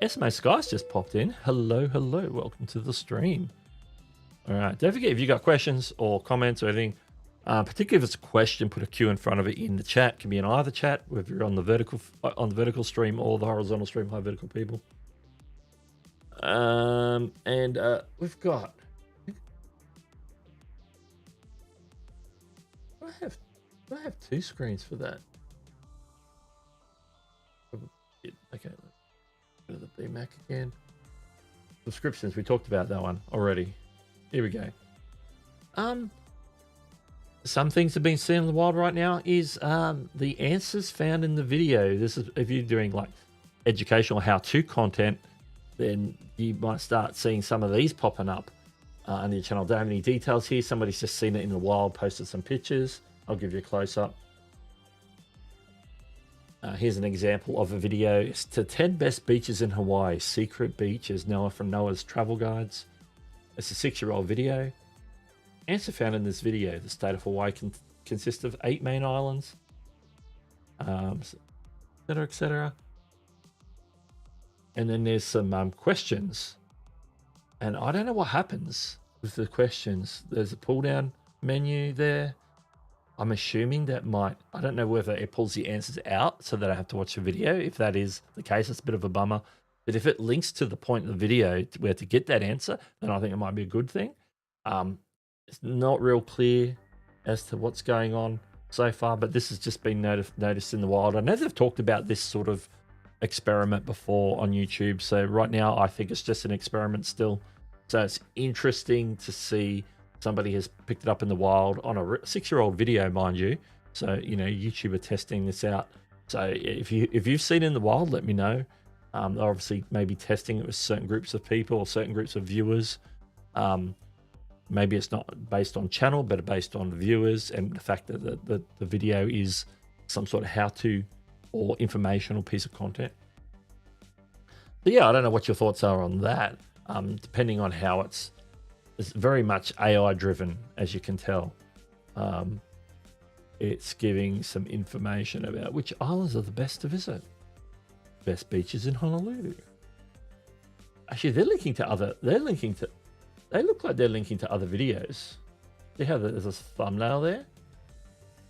SMA Skies just popped in. Hello, hello. Welcome to the stream. All right. Don't forget, if you got questions or comments or anything, particularly if it's a question, put a Q in front of it in the chat. It can be in either chat, whether you're on the vertical stream or the horizontal stream, high vertical people. We've got. Do I have two screens for that? Okay. Go to the BMAC again. Subscriptions. We talked about that one already. Here we go. Some things have been seen in the wild right now is the answers found in the video. This is if you're doing like educational how-to content, then you might start seeing some of these popping up on your channel. Don't have any details here. Somebody's just seen it in the wild, posted some pictures. I'll give you a close-up. Here's an example of a video. It's the 10 best beaches in Hawaii. Secret Beach is Noah from Noah's Travel Guides. It's a 6-year-old video. Answer found in this video. The state of Hawaii consists of 8 main islands, etc., etc. And then there's some questions. And I don't know what happens with the questions. There's a pull-down menu there. I'm assuming that I don't know whether it pulls the answers out so that I have to watch the video. If that is the case, it's a bit of a bummer. But if it links to the point in the video where to get that answer, then I think it might be a good thing. It's not real clear as to what's going on so far, but this has just been noticed in the wild. I know they've talked about this sort of experiment before on YouTube. So right now, I think it's just an experiment still. So it's interesting to see somebody has picked it up in the wild on a 6-year-old video, mind you. So, you know, YouTube are testing this out. So if you've seen it in the wild, let me know. Obviously, maybe testing it with certain groups of people or certain groups of viewers. Maybe it's not based on channel, but based on viewers and the fact that the video is some sort of how-to or informational piece of content. But yeah, I don't know what your thoughts are on that. Depending on how it's very much AI driven, as you can tell. It's giving some information about which islands are the best to visit. Best beaches in Honolulu. Actually, they look like they're linking to other videos. See how there's a thumbnail there?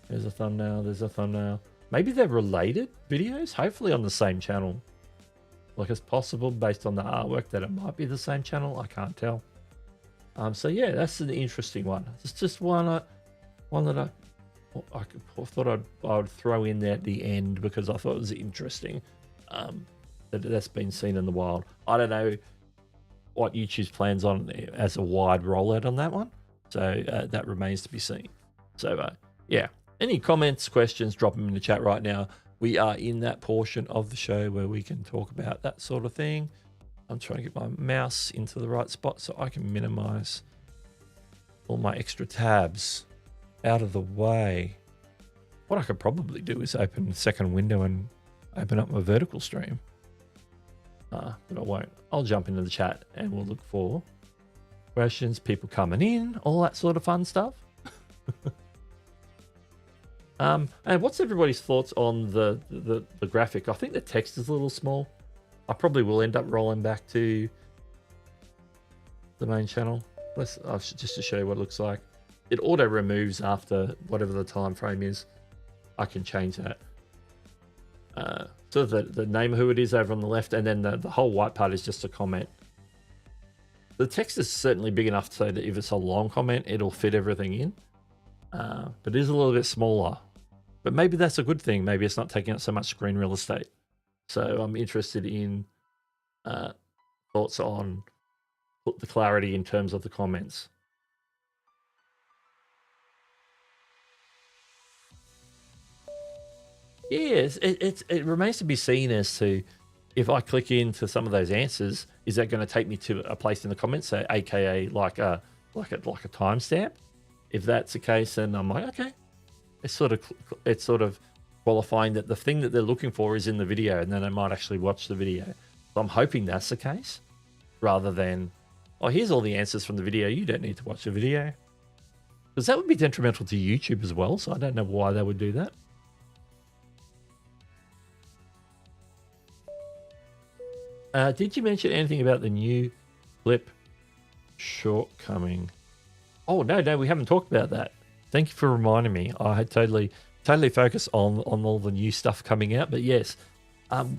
There's a thumbnail. Maybe they're related videos, hopefully on the same channel. Like it's possible based on the artwork that it might be the same channel. I can't tell. So yeah, that's an interesting one. It's just one that I thought I would throw in there at the end because I thought it was interesting. That's been seen in the wild. I don't know what YouTube's plans on as a wide rollout on that one. So that remains to be seen. So yeah, any comments, questions, drop them in the chat right now. We are in that portion of the show where we can talk about that sort of thing. I'm trying to get my mouse into the right spot so I can minimize all my extra tabs out of the way. What I could probably do is open the second window and open up my vertical stream. But I won't. I'll jump into the chat and we'll look for questions, people coming in, all that sort of fun stuff. And what's everybody's thoughts on the graphic? I think the text is a little small. I probably will end up rolling back to the main channel. Just to show you what it looks like. It auto removes after whatever the time frame is. I can change that. So the name of who it is over on the left, and then the whole white part is just a comment. The text is certainly big enough so that if it's a long comment, it'll fit everything in. But it is a little bit smaller. But maybe that's a good thing. Maybe it's not taking up so much screen real estate. So I'm interested in thoughts on the clarity in terms of the comments. Yes, it remains to be seen as to if I click into some of those answers, is that going to take me to a place in the comments, so AKA like a timestamp? If that's the case, then I'm like, okay, it's sort of qualifying that the thing that they're looking for is in the video, and then they might actually watch the video. So I'm hoping that's the case, rather than, oh, here's all the answers from the video, you don't need to watch the video. Because that would be detrimental to YouTube as well, so I don't know why they would do that. Did you mention anything about the new clip shortcoming? Oh, no, we haven't talked about that. Thank you for reminding me. I had totally focused on all the new stuff coming out. But yes,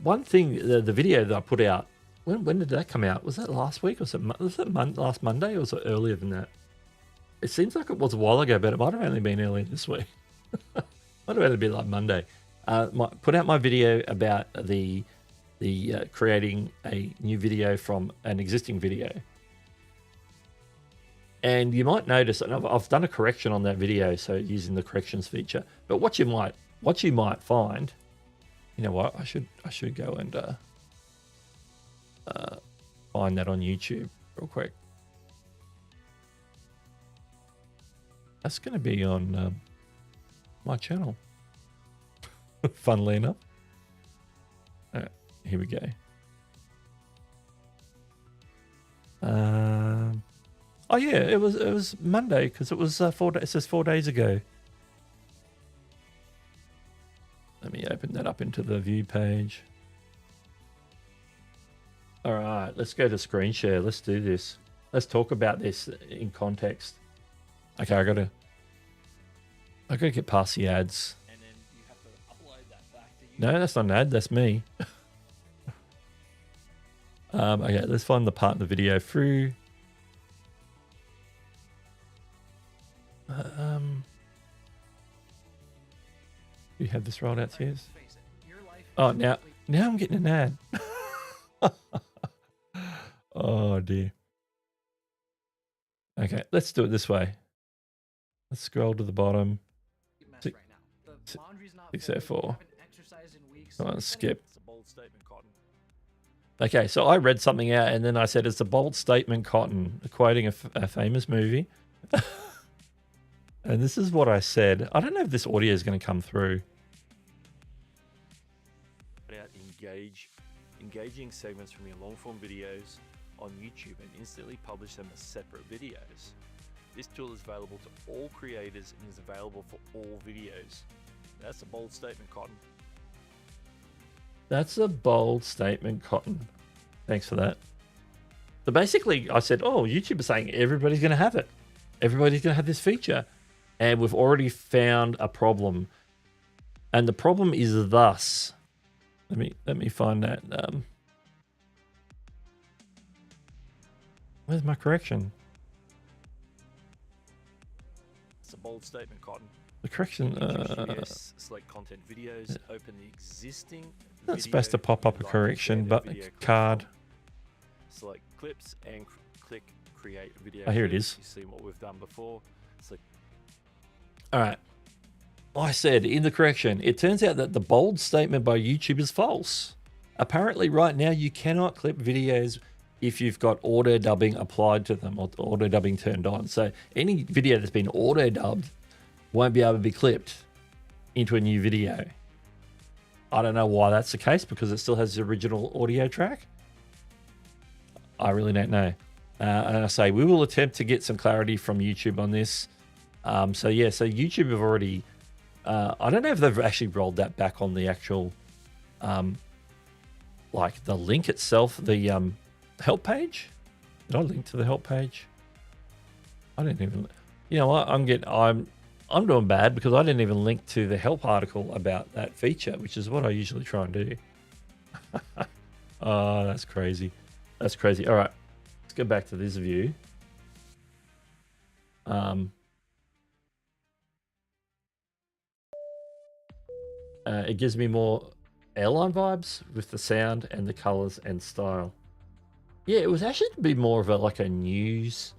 one thing, the video that I put out, when did that come out? Was that last week? Was it last Monday, or was it earlier than that? It seems like it was a while ago, but it might have only been earlier this week. Might have only been like Monday. Put out my video about the creating a new video from an existing video. And you might notice, and I've done a correction on that video, so using the corrections feature. But what you might find, you know what? I should go and find that on YouTube real quick. That's going to be on my channel. Funnily enough. All right, here we go. Oh yeah, it was Monday, because it was 4 days. It says 4 days ago. Let me open that up into the view page. All right, let's go to screen share. Let's do this. Let's talk about this in context. Okay, I gotta get past the ads. And then you have to upload that back to YouTube. No, that's not an ad. That's me. Okay, let's find the part in the video through. You have this rolled out to you? Oh, now I'm getting an ad. Oh dear. Okay, let's do it this way. Let's scroll to the bottom. 604. Come on, skip. Okay, so I read something out, and then I said it's a bold statement, Cotton, quoting a famous movie. And this is what I said. I don't know if this audio is going to come through. Engaging segments from your long-form videos on YouTube and instantly publish them as separate videos. This tool is available to all creators and is available for all videos. That's a bold statement, Cotton. That's a bold statement, Cotton. Thanks for that. So basically, I said, oh, YouTube is saying everybody's going to have it. Everybody's going to have this feature. And we've already found a problem. And the problem is thus. Let me find that. Where's my correction? It's a bold statement, Cotton. The correction. Select content videos. Yeah. Open the existing. That's supposed to pop up a correction, but card. Select clips and click create video. Oh, here it is. You see what we've done before. All right. I said in the correction, it turns out that the bold statement by YouTube is false. Apparently right now you cannot clip videos if you've got auto dubbing applied to them or auto dubbing turned on. So any video that's been auto dubbed won't be able to be clipped into a new video. I don't know why that's the case, because it still has the original audio track. I really don't know. And I say we will attempt to get some clarity from YouTube on this. So YouTube have already, I don't know if they've actually rolled that back on the actual, like the link itself, the help page. Did I link to the help page? I didn't even, you know what, I'm doing bad because I didn't even link to the help article about that feature, which is what I usually try and do. Oh, that's crazy. That's crazy. All right, let's go back to this view. It gives me more airline vibes with the sound and the colors and style. Yeah, it was actually to be more of a news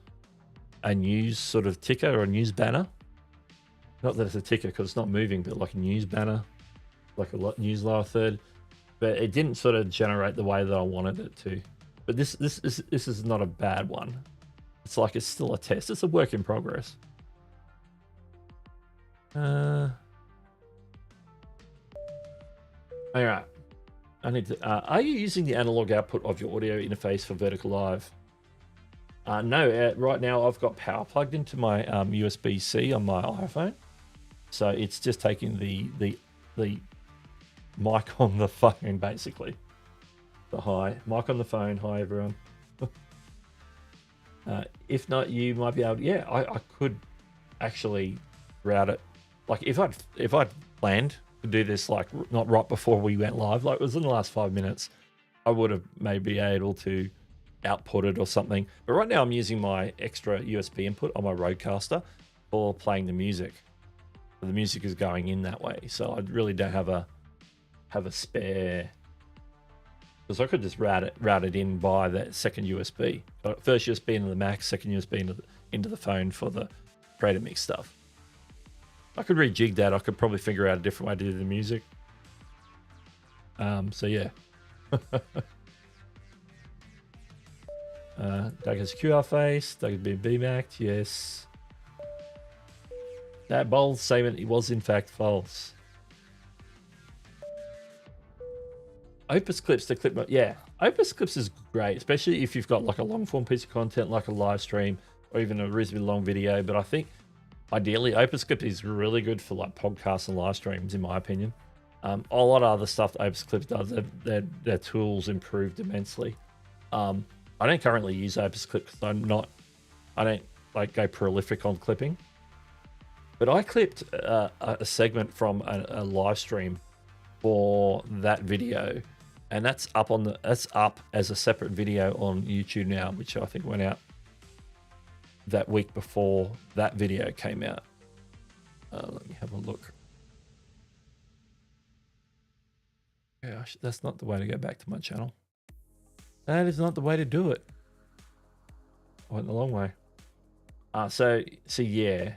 sort of ticker or a news banner. Not that it's a ticker because it's not moving, but like a news banner, like a news lower third. but it didn't sort of generate the way that I wanted it to. But this is not a bad one. It's like it's still a test. It's a work in progress. All right. I need to. Are you using the analog output of your audio interface for Vertical Live? No. Right now, I've got power plugged into my USB-C on my iPhone, so it's just taking the mic on the phone, basically. The hi mic on the phone. Hi, everyone. If not, you might be able to. Yeah, I could actually route it. Like if I'd planned to do this, like not right before we went live, like it was in the last 5 minutes, I would have maybe able to output it or something. But right now I'm using my extra USB input on my Rodecaster for playing the music. The music is going in that way, so I really don't have a spare, because I could just route it in by that second USB. First USB into the Mac, second USB into the phone for the Creator Mix stuff. I could rejig that. I could probably figure out a different way to do the music. So yeah. Doug has QR face. Doug has been BMAC'd. Yes. That bold statement was in fact false. Opus Clips to clip. Yeah, Opus Clips is great, especially if you've got like a long form piece of content like a live stream or even a reasonably long video. But I think ideally, Opus Clip is really good for like podcasts and live streams, in my opinion. A lot of other stuff that Opus Clip does, their tools improved immensely. I don't currently use Opus Clip because I don't like go prolific on clipping. But I clipped a segment from a live stream for that video, and that's up as a separate video on YouTube now, which I think went out that week before that video came out. Let me have a look. Gosh, that's not the way to go back to my channel. That is not the way to do it. I went the long way. So yeah.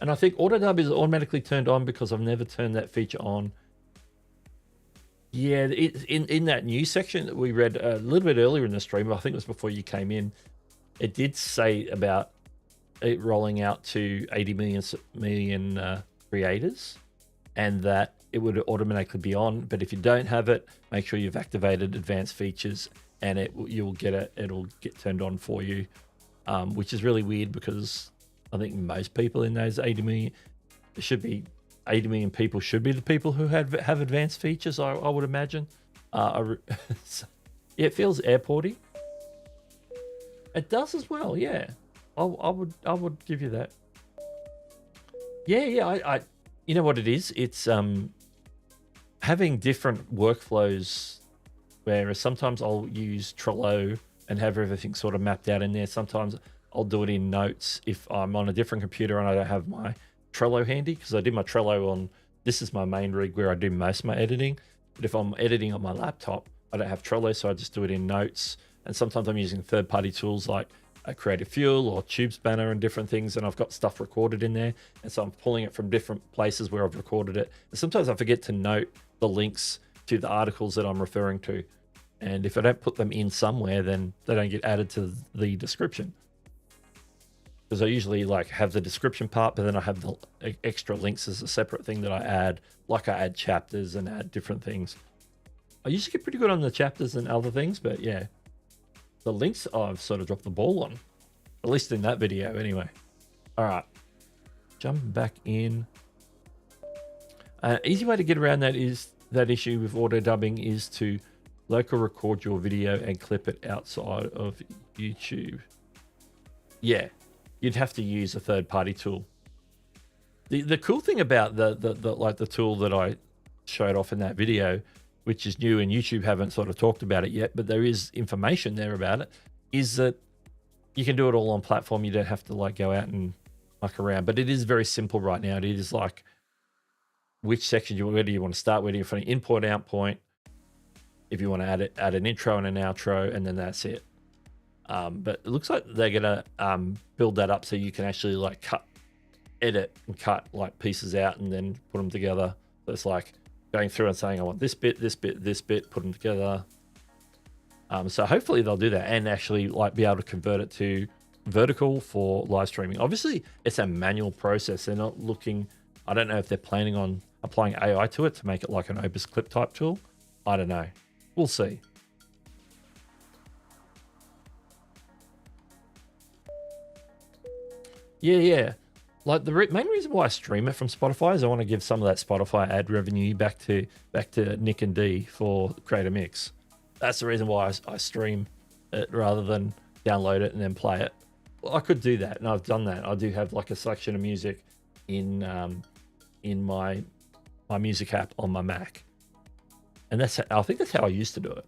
And I think Autodub is automatically turned on because I've never turned that feature on. Yeah, in that news section that we read a little bit earlier in the stream, I think it was before you came in, it did say about it rolling out to 80 million creators, and that it would automatically be on. But if you don't have it, make sure you've activated advanced features, and it'll get turned on for you, which is really weird because I think most people in those 80 million, it should be 80 million people should be the people who have advanced features, I would imagine. Yeah, it feels airporty. It does as well, yeah. I would give you that. Yeah, I you know what it is? It's having different workflows, whereas sometimes I'll use Trello and have everything sort of mapped out in there. Sometimes I'll do it in Notes if I'm on a different computer and I don't have my Trello handy, because I do my Trello on, this is my main rig where I do most of my editing. But if I'm editing on my laptop, I don't have Trello, so I just do it in Notes. And sometimes I'm using third-party tools like Creative Fuel or Tube Spanner and different things, and I've got stuff recorded in there. And so I'm pulling it from different places where I've recorded it. And sometimes I forget to note the links to the articles that I'm referring to. And if I don't put them in somewhere, then they don't get added to the description. Because I usually like have the description part, but then I have the extra links as a separate thing that I add, like I add chapters and add different things. I usually get pretty good on the chapters and other things, but yeah, the links I've sort of dropped the ball on, at least in that video anyway. All right, jumping back in. Easy way to get around that issue with auto dubbing is to local record your video and clip it outside of YouTube. Yeah. You'd have to use a third-party tool. The cool thing about the tool that I showed off in that video, which is new and YouTube haven't sort of talked about it yet, but there is information there about it, is that you can do it all on platform. You don't have to like go out and muck around. But it is very simple right now. It is like which section where do you want to start? Where do you want to import, outpoint? If you want to add an intro and an outro, and then that's it. But it looks like they're gonna build that up so you can actually like edit and cut like pieces out and then put them together. So it's like going through and saying, I want this bit, this bit, this bit, put them together. So hopefully they'll do that and actually like be able to convert it to vertical for live streaming. Obviously, it's a manual process. They're not looking, I don't know if they're planning on applying AI to it to make it like an Opus Clip type tool. I don't know. We'll see. Yeah. Like the main reason why I stream it from Spotify is I want to give some of that Spotify ad revenue back to Nick and D for Creator Mix. That's the reason why I stream it rather than download it and then play it. Well, I could do that, and I've done that. I do have like a selection of music in my music app on my Mac, and I think that's how I used to do it.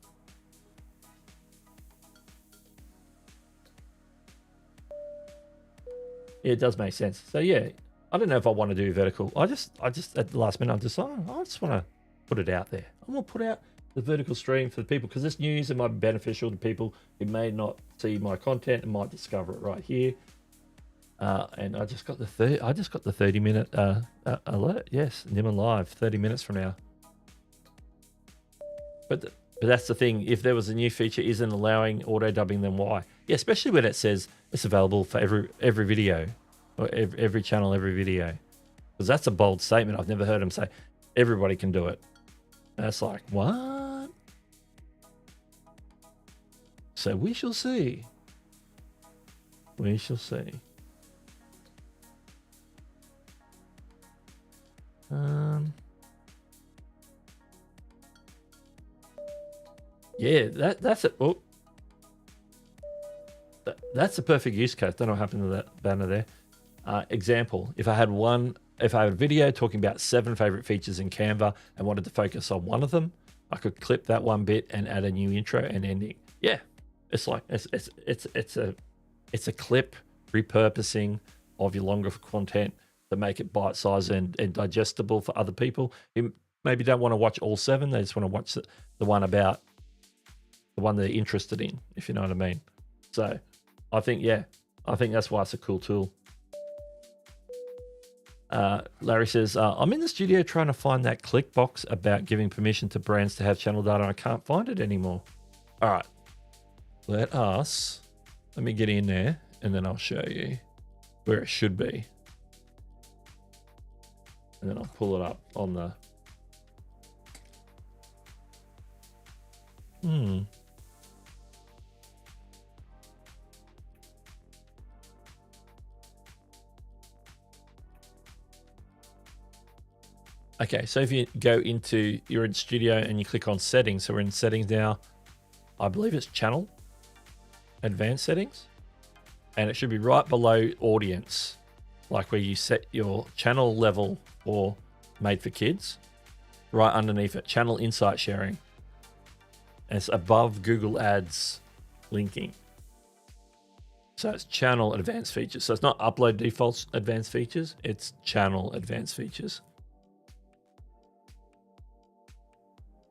Yeah, it does make sense. So yeah, I don't know if I want to do vertical. I just at the last minute I just want to put it out there. I want to put out the vertical stream for the people because this news, it might be beneficial to people who may not see my content and might discover it right here. And I just got the 30-minute alert. Yes, Nimmin Live, 30 minutes from now. But that's the thing. If there was a new feature isn't allowing auto dubbing, then why? Yeah, especially when it says it's available for every video or every channel, every video. Because that's a bold statement. I've never heard him say everybody can do it. And it's like, what? So we shall see. We shall see. Yeah, that's it. Oh, that's a perfect use case. Don't know what happened to that banner there. Example: if I had a video talking about 7 favorite features in Canva and wanted to focus on one of them, I could clip that one bit and add a new intro and ending. Yeah, it's like it's a clip repurposing of your longer content to make it bite-sized and digestible for other people who maybe don't want to watch all 7. They just want to watch the one about the one they're interested in, if you know what I mean. So I think that's why it's a cool tool. Larry says, I'm in the studio trying to find that click box about giving permission to brands to have channel data. I can't find it anymore. All right. Let me get in there and then I'll show you where it should be. And then I'll pull it up on the... Okay, so if you go into, you're in studio and you click on settings. So we're in settings now. I believe it's channel, advanced settings. And it should be right below audience, like where you set your channel level for made for kids. Right underneath it, channel insight sharing. And it's above Google Ads linking. So it's channel advanced features. So it's not upload defaults advanced features, it's channel advanced features.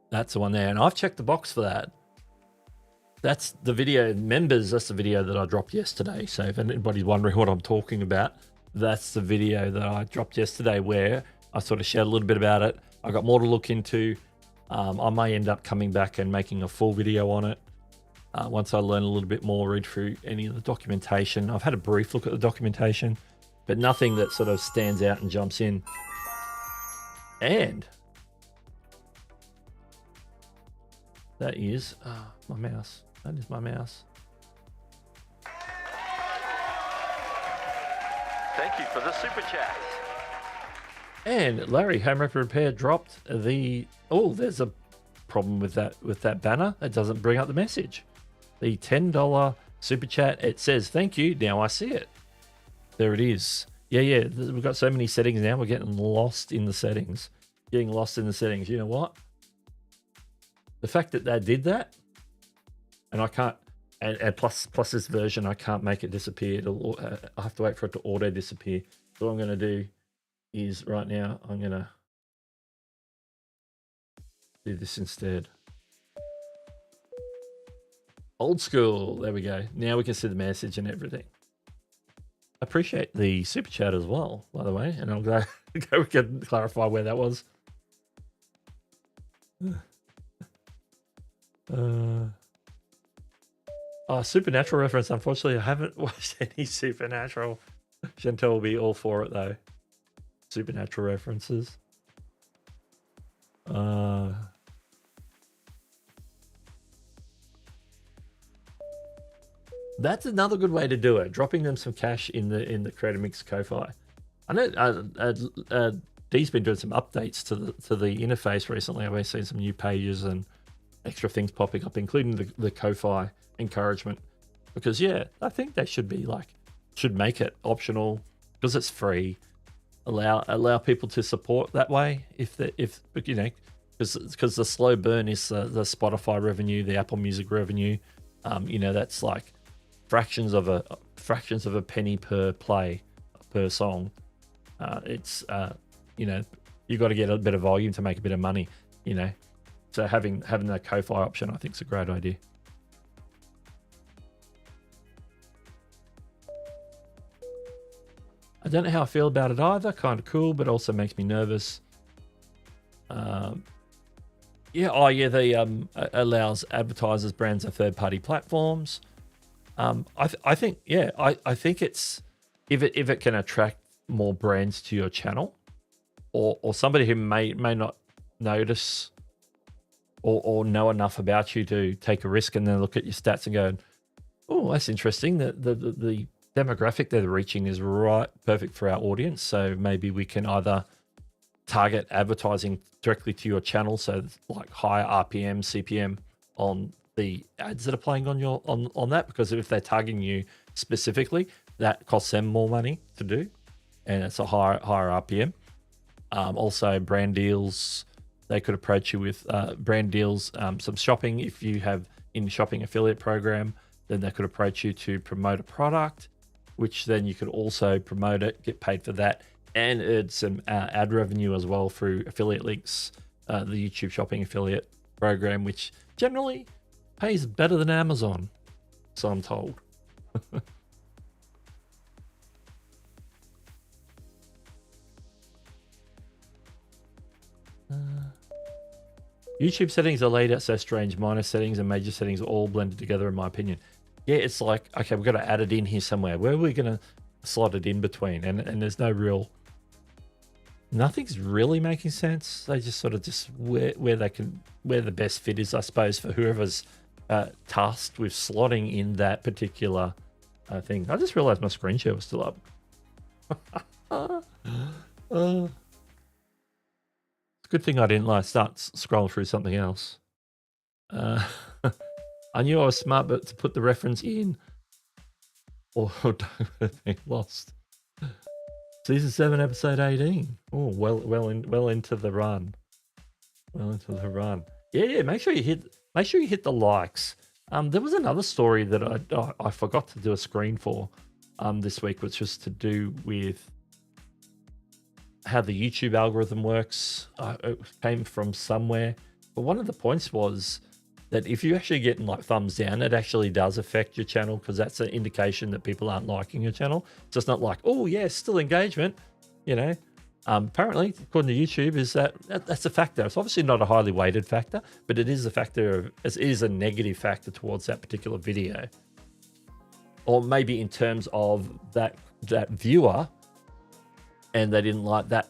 That's the one there. And I've checked the box for that. That's the video members. That's the video that I dropped yesterday. So if anybody's wondering what I'm talking about, that's the video that I dropped yesterday where I sort of shared a little bit about it. I got more to look into. I may end up coming back and making a full video on it. Once I learn a little bit more, read through any of the documentation. I've had a brief look at the documentation, but nothing that sort of stands out and jumps in. And that is my mouse. That is my mouse. Thank you for the super chat. And Larry, Home Wrapper Repair dropped the... Oh, there's a problem with that banner. It doesn't bring up the message. The $10 super chat, it says, thank you. Now I see it. There it is. Yeah. We've got so many settings now. We're getting lost in the settings. You know what? The fact that they did that, and I can't, and plus this version, I can't make it disappear. I have to wait for it to auto disappear. So what I'm going to do is right now, I'm going to do this instead. Old school. There we go. Now we can see the message and everything. Appreciate the super chat as well, by the way. And I'm glad we can clarify where that was. Oh, Supernatural reference. Unfortunately, I haven't watched any Supernatural. Chantel will be all for it though. Supernatural references. That's another good way to do it. Dropping them some cash in the Creator Mix Ko-Fi. I know Dee's been doing some updates to the interface recently. I've been seeing some new pages and extra things popping up, including the Ko-Fi encouragement. Because yeah, I think they should make it optional because it's free. Allow people to support that way if you know, because the slow burn is the Spotify revenue, the Apple Music revenue. You know, that's like fractions of a penny per play per song. It's you know, you got to get a bit of volume to make a bit of money. You know, so having that Ko-Fi option, I think, is a great idea. I don't know how I feel about it either. Kind of cool, but also makes me nervous. They allows advertisers, brands, and third-party platforms. I think it's if it can attract more brands to your channel, or somebody who may not notice or know enough about you to take a risk and then look at your stats and go, oh, that's interesting. The demographic they're reaching is perfect for our audience. So maybe we can either target advertising directly to your channel, so like higher RPM, CPM on the ads that are playing on that, because if they're targeting you specifically, that costs them more money to do, and it's a higher RPM. Also, brand deals. They could approach you with brand deals, some shopping. If you have in shopping affiliate program, then they could approach you to promote a product, which then you could also promote it, get paid for that, and earn some ad revenue as well through affiliate links, the YouTube shopping affiliate program, which generally pays better than Amazon, so I'm told. YouTube settings are laid out so strange. Minor settings and major settings are all blended together, in my opinion. Yeah, it's like, okay, we've got to add it in here somewhere. Where are we going to slot it in between? And there's nothing's really making sense. They just sort of where the best fit is, I suppose, for whoever's tasked with slotting in that particular thing. I just realized my screen share was still up. It's a good thing I didn't start scrolling through something else. I knew I was smart, but to put the reference in, or being lost. Season 7, episode 18. Oh, well into the run. Well into the run. Yeah. Make sure you hit the likes. There was another story that I forgot to do a screen for this week, which was to do with how the YouTube algorithm works. It came from somewhere, but one of the points was that if you actually get like thumbs down, it actually does affect your channel, because that's an indication that people aren't liking your channel. So it's not like, oh yeah, still engagement, you know. Apparently, according to YouTube, is that's a factor. It's obviously not a highly weighted factor, but it is a factor. It is a negative factor towards that particular video, or maybe in terms of that viewer, and they didn't like that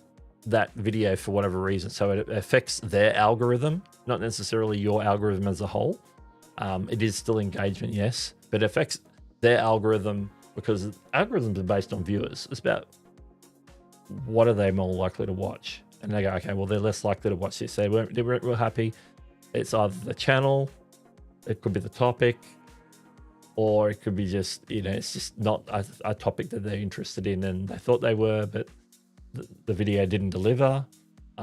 video for whatever reason. So it affects their algorithm, not necessarily your algorithm as a whole. It is still engagement, yes, but it affects their algorithm, because algorithms are based on viewers. It's about what are they more likely to watch, and they go, okay, well, they're less likely to watch this. They weren't happy. It's either the channel, it could be the topic, or it could be just, you know, it's just not a topic that they're interested in, and they thought they were, but the video didn't deliver.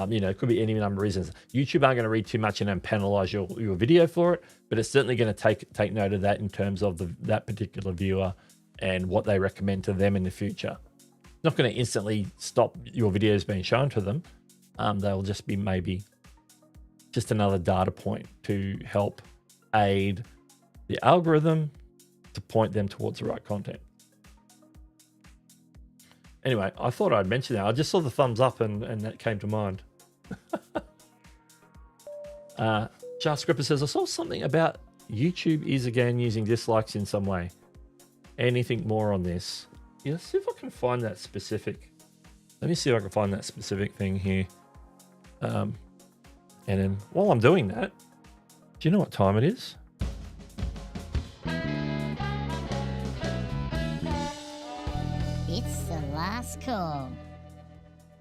You know, it could be any number of reasons. YouTube aren't going to read too much in and penalize your video for it, but it's certainly going to take note of that in terms of that particular viewer and what they recommend to them in the future. It's not going to instantly stop your videos being shown to them. They'll just be maybe just another data point to help aid the algorithm to point them towards the right content. Anyway, I thought I'd mention that. I just saw the thumbs up and that came to mind. JavaScript says, I saw something about YouTube is again using dislikes in some way. Anything more on this? Yeah, let's see if I can find that specific. Let me see if I can find that specific thing here. And then while I'm doing that, do you know what time it is? It's the last call.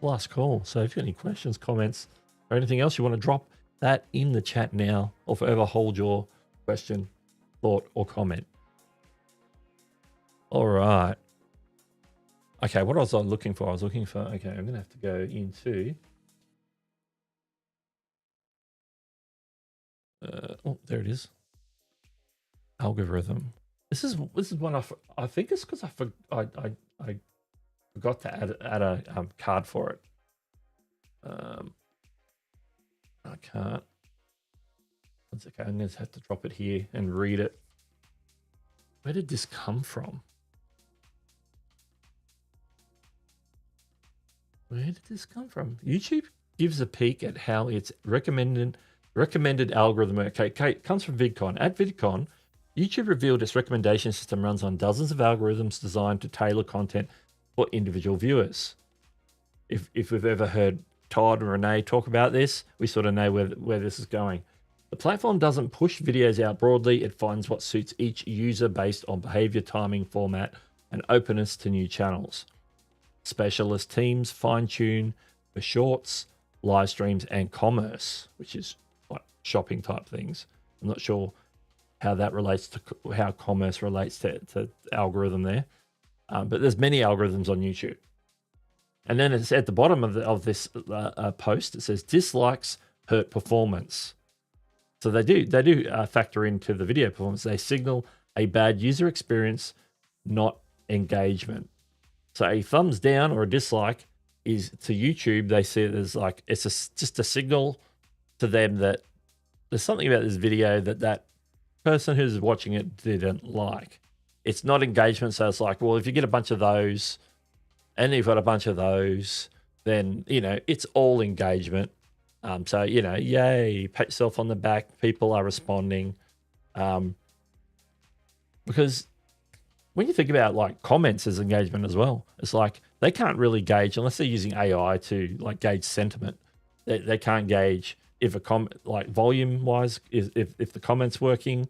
Last call. So if you've got any questions, comments, or anything else you want to drop that in the chat now, or forever hold your question, thought, or comment. All right. Okay, what was I looking for? I was looking for, okay, I'm going to have to go into, oh, there it is. Algorithm. This is one I think it's because I forgot to add a card for it. I can't. That's okay. I'm going to have to drop it here and read it. Where did this come from? Where did this come from? YouTube gives a peek at how its recommended algorithm. Okay, it comes from VidCon. At VidCon, YouTube revealed its recommendation system runs on dozens of algorithms designed to tailor content for individual viewers. If we've ever heard Todd and Renee talk about this, we sort of know where this is going. The platform doesn't push videos out broadly. It finds what suits each user based on behavior, timing, format, and openness to new channels. Specialist teams fine-tune for shorts, live streams, and commerce, which is like shopping type things. I'm not sure how that relates to how commerce relates to algorithm there. But there's many algorithms on YouTube. And then it's at the bottom of this post, it says dislikes hurt performance. So they do factor into the video performance. They signal a bad user experience, not engagement. So a thumbs down or a dislike is to YouTube. They see it as like it's just a signal to them that there's something about this video that person who's watching it didn't like. It's not engagement. So it's like, well, if you get a bunch of those and you've got a bunch of those, then, you know, it's all engagement. So, you know, yay, pat yourself on the back. People are responding. Because when you think about like comments as engagement as well, it's like they can't really gauge unless they're using AI to like gauge sentiment. They can't gauge if a comment like volume wise, if the comment's working,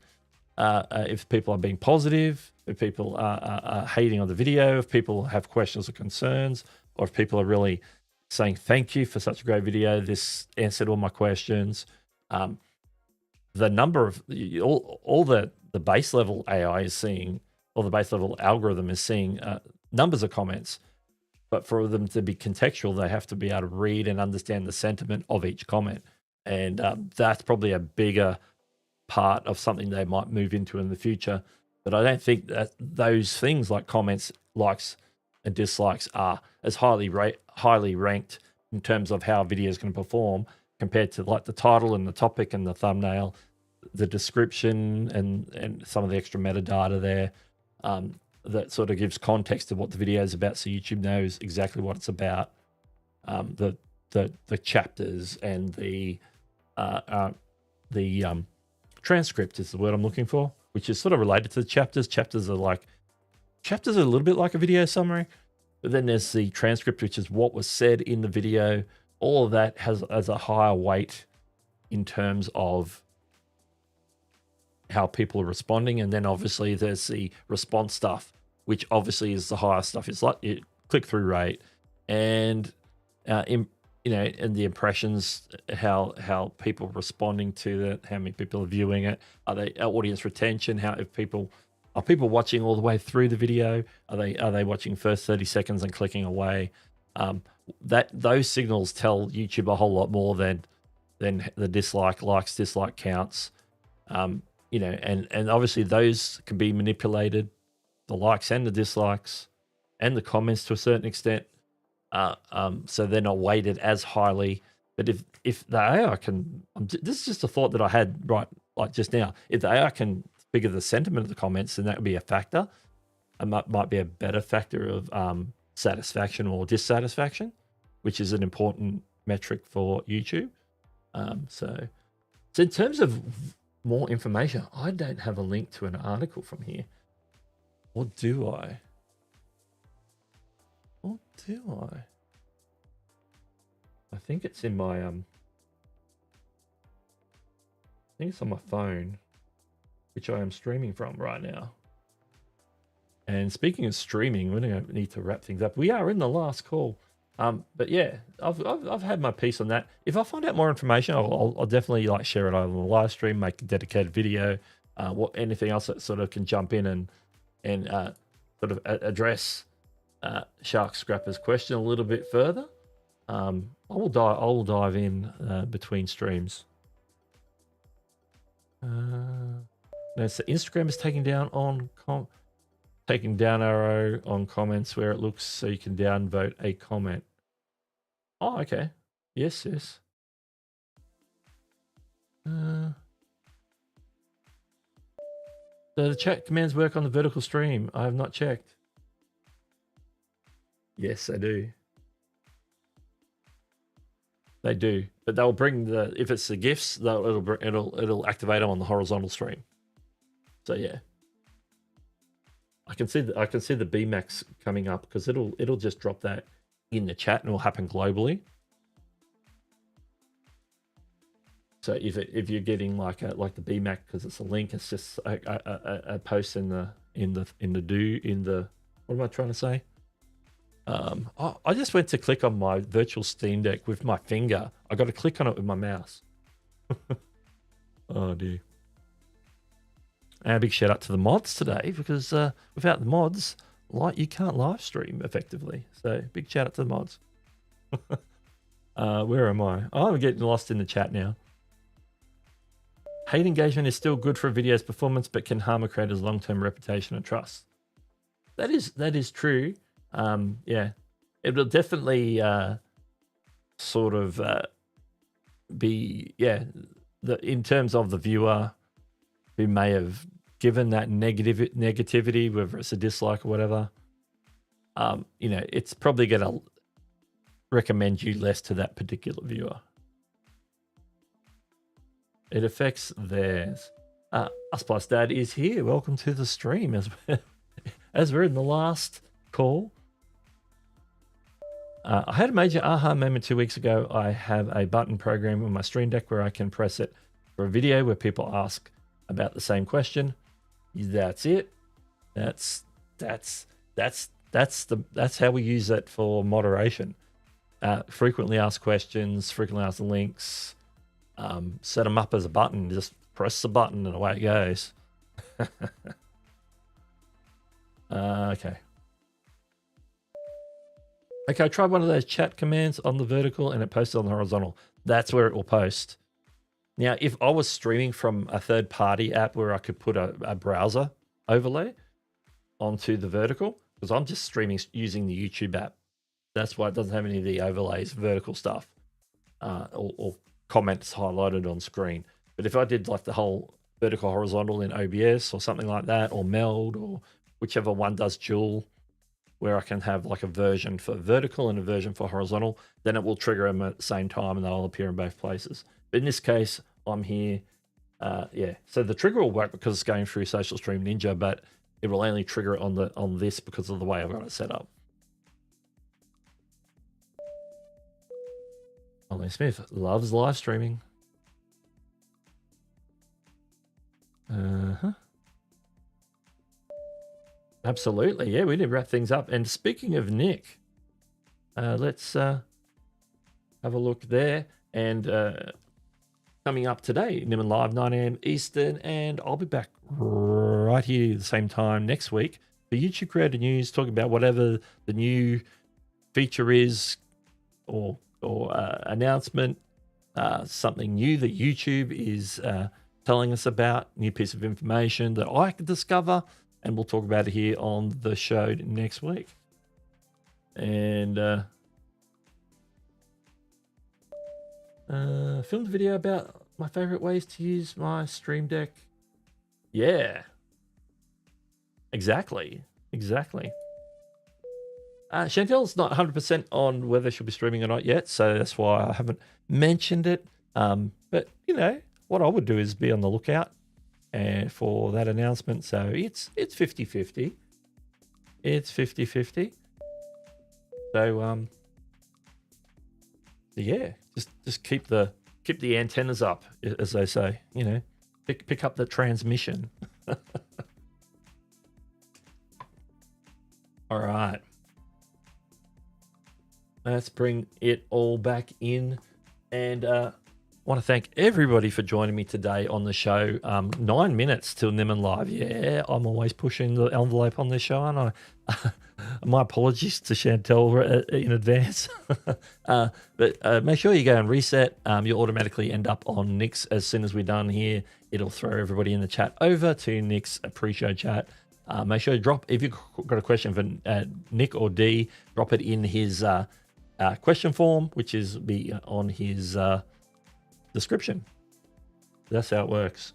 if people are being positive, if people are hating on the video, if people have questions or concerns, or if people are really saying thank you for such a great video. This answered all my questions. The number of all the base level AI is seeing, or the base level algorithm is seeing numbers of comments, but for them to be contextual, they have to be able to read and understand the sentiment of each comment. And that's probably a bigger part of something they might move into in the future. But I don't think that those things like comments, likes, and dislikes are as highly ranked in terms of how a video is going to perform compared to like the title and the topic and the thumbnail, the description, and some of the extra metadata there. That sort of gives context to what the video is about, so YouTube knows exactly what it's about. The chapters and the transcript is the word I'm looking for, which is sort of related to the chapters. Chapters are a little bit like a video summary, but then there's the transcript, which is what was said in the video. All of that has a higher weight in terms of how people are responding. And then obviously there's the response stuff, which obviously is the higher stuff. It's like click-through rate and and the impressions, how people are responding to that, how many people are viewing it, are they audience retention, are people watching all the way through the video, are they watching first 30 seconds and clicking away. Those signals tell YouTube a whole lot more than the dislike counts. And obviously those can be manipulated, the likes and the dislikes and the comments to a certain extent. So they're not weighted as highly. But if the AI can, this is just a thought that I had right like just now. If the AI can figure the sentiment of the comments, then that would be a factor. It might be a better factor of satisfaction or dissatisfaction, which is an important metric for YouTube. So So in terms of more information, I don't have a link to an article from here. Or do I? Or do I? I think it's in my, I think it's on my phone, which I am streaming from right now. And speaking of streaming, we're going to need to wrap things up. We are in the last call. But yeah, I've had my piece on that. If I find out more information, I'll definitely like share it over the live stream, make a dedicated video, anything else that sort of can jump in and sort of address Shark Scrapper's question a little bit further. I will dive in between streams. No, so Instagram is taking down arrow on comments where it looks so you can downvote a comment. Oh, okay. Yes. So the chat commands work on the vertical stream. I have not checked. Yes, I do. They do, but they'll bring if it's the GIFs, it'll activate them on the horizontal stream. So yeah, I can see the Bmax coming up because it'll just drop that in the chat and it'll happen globally. So if you're getting like the Bmax because it's a link, it's just a post in the what am I trying to say? I just went to click on my virtual Steam Deck with my finger. I got to click on it with my mouse. Oh dear. And a big shout out to the mods today because without the mods, you can't live stream effectively. So big shout out to the mods. Where am I? Oh, I'm getting lost in the chat now. Hate engagement is still good for a video's performance, but can harm a creator's long-term reputation and trust. That is true. Yeah, it will definitely sort of be in terms of the viewer who may have given that negativity, whether it's a dislike or whatever. It's probably going to recommend you less to that particular viewer. It affects theirs. Us Plus Dad is here. Welcome to the stream as we're in the last call. I had a major aha moment 2 weeks ago. I have a button program on my Stream Deck where I can press it for a video where people ask about the same question. That's it. That's how we use it for moderation. Frequently asked questions, frequently asked links. Set them up as a button. Just press the button and away it goes. Okay. Okay, I tried one of those chat commands on the vertical and it posted on the horizontal. That's where it will post. Now, if I was streaming from a third-party app where I could put a browser overlay onto the vertical, because I'm just streaming using the YouTube app. That's why it doesn't have any of the overlays, vertical stuff, or comments highlighted on screen. But if I did like the whole vertical horizontal in OBS or something like that, or Meld, or whichever one does dual, where I can have like a version for vertical and a version for horizontal, then it will trigger them at the same time and they'll appear in both places. But in this case, I'm here. Yeah, so the trigger will work because it's going through Social Stream Ninja, but it will only trigger it on this because of the way I've got it set up. Ollie Smith loves live streaming. Absolutely. Yeah, we did wrap things up. And speaking of Nick, let's have a look there. And coming up today, Niman Live, 9 a.m. Eastern. And I'll be back right here at the same time next week for YouTube Creator News, talking about whatever the new feature is or announcement, something new that YouTube is telling us about, new piece of information that I could discover. And we'll talk about it here on the show next week. And filmed a video about my favorite ways to use my Stream Deck. Yeah. Exactly. Chantel's not 100% on whether she'll be streaming or not yet, so that's why I haven't mentioned it. But, what I would do is be on the lookout for that announcement. So it's 50-50. It's 50-50. So yeah, just keep the antennas up, as they say. You know, pick up the transmission. All right. Let's bring it all back in. And want to thank everybody for joining me today on the show. 9 minutes till Niman Live. Yeah, I'm always pushing the envelope on this show, aren't I? My apologies to Chantel in advance. But make sure you go and reset. You'll automatically end up on Nick's as soon as we're done here. It'll throw everybody in the chat over to Nick's pre-show chat. Make sure you drop, if you've got a question for Nick or D, drop it in his question form, which is be on his description. That's how it works.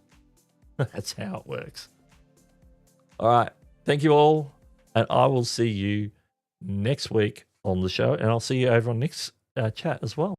That's how it works. All right. Thank you all. And I will see you next week on the show. And I'll see you over on Nick's chat as well.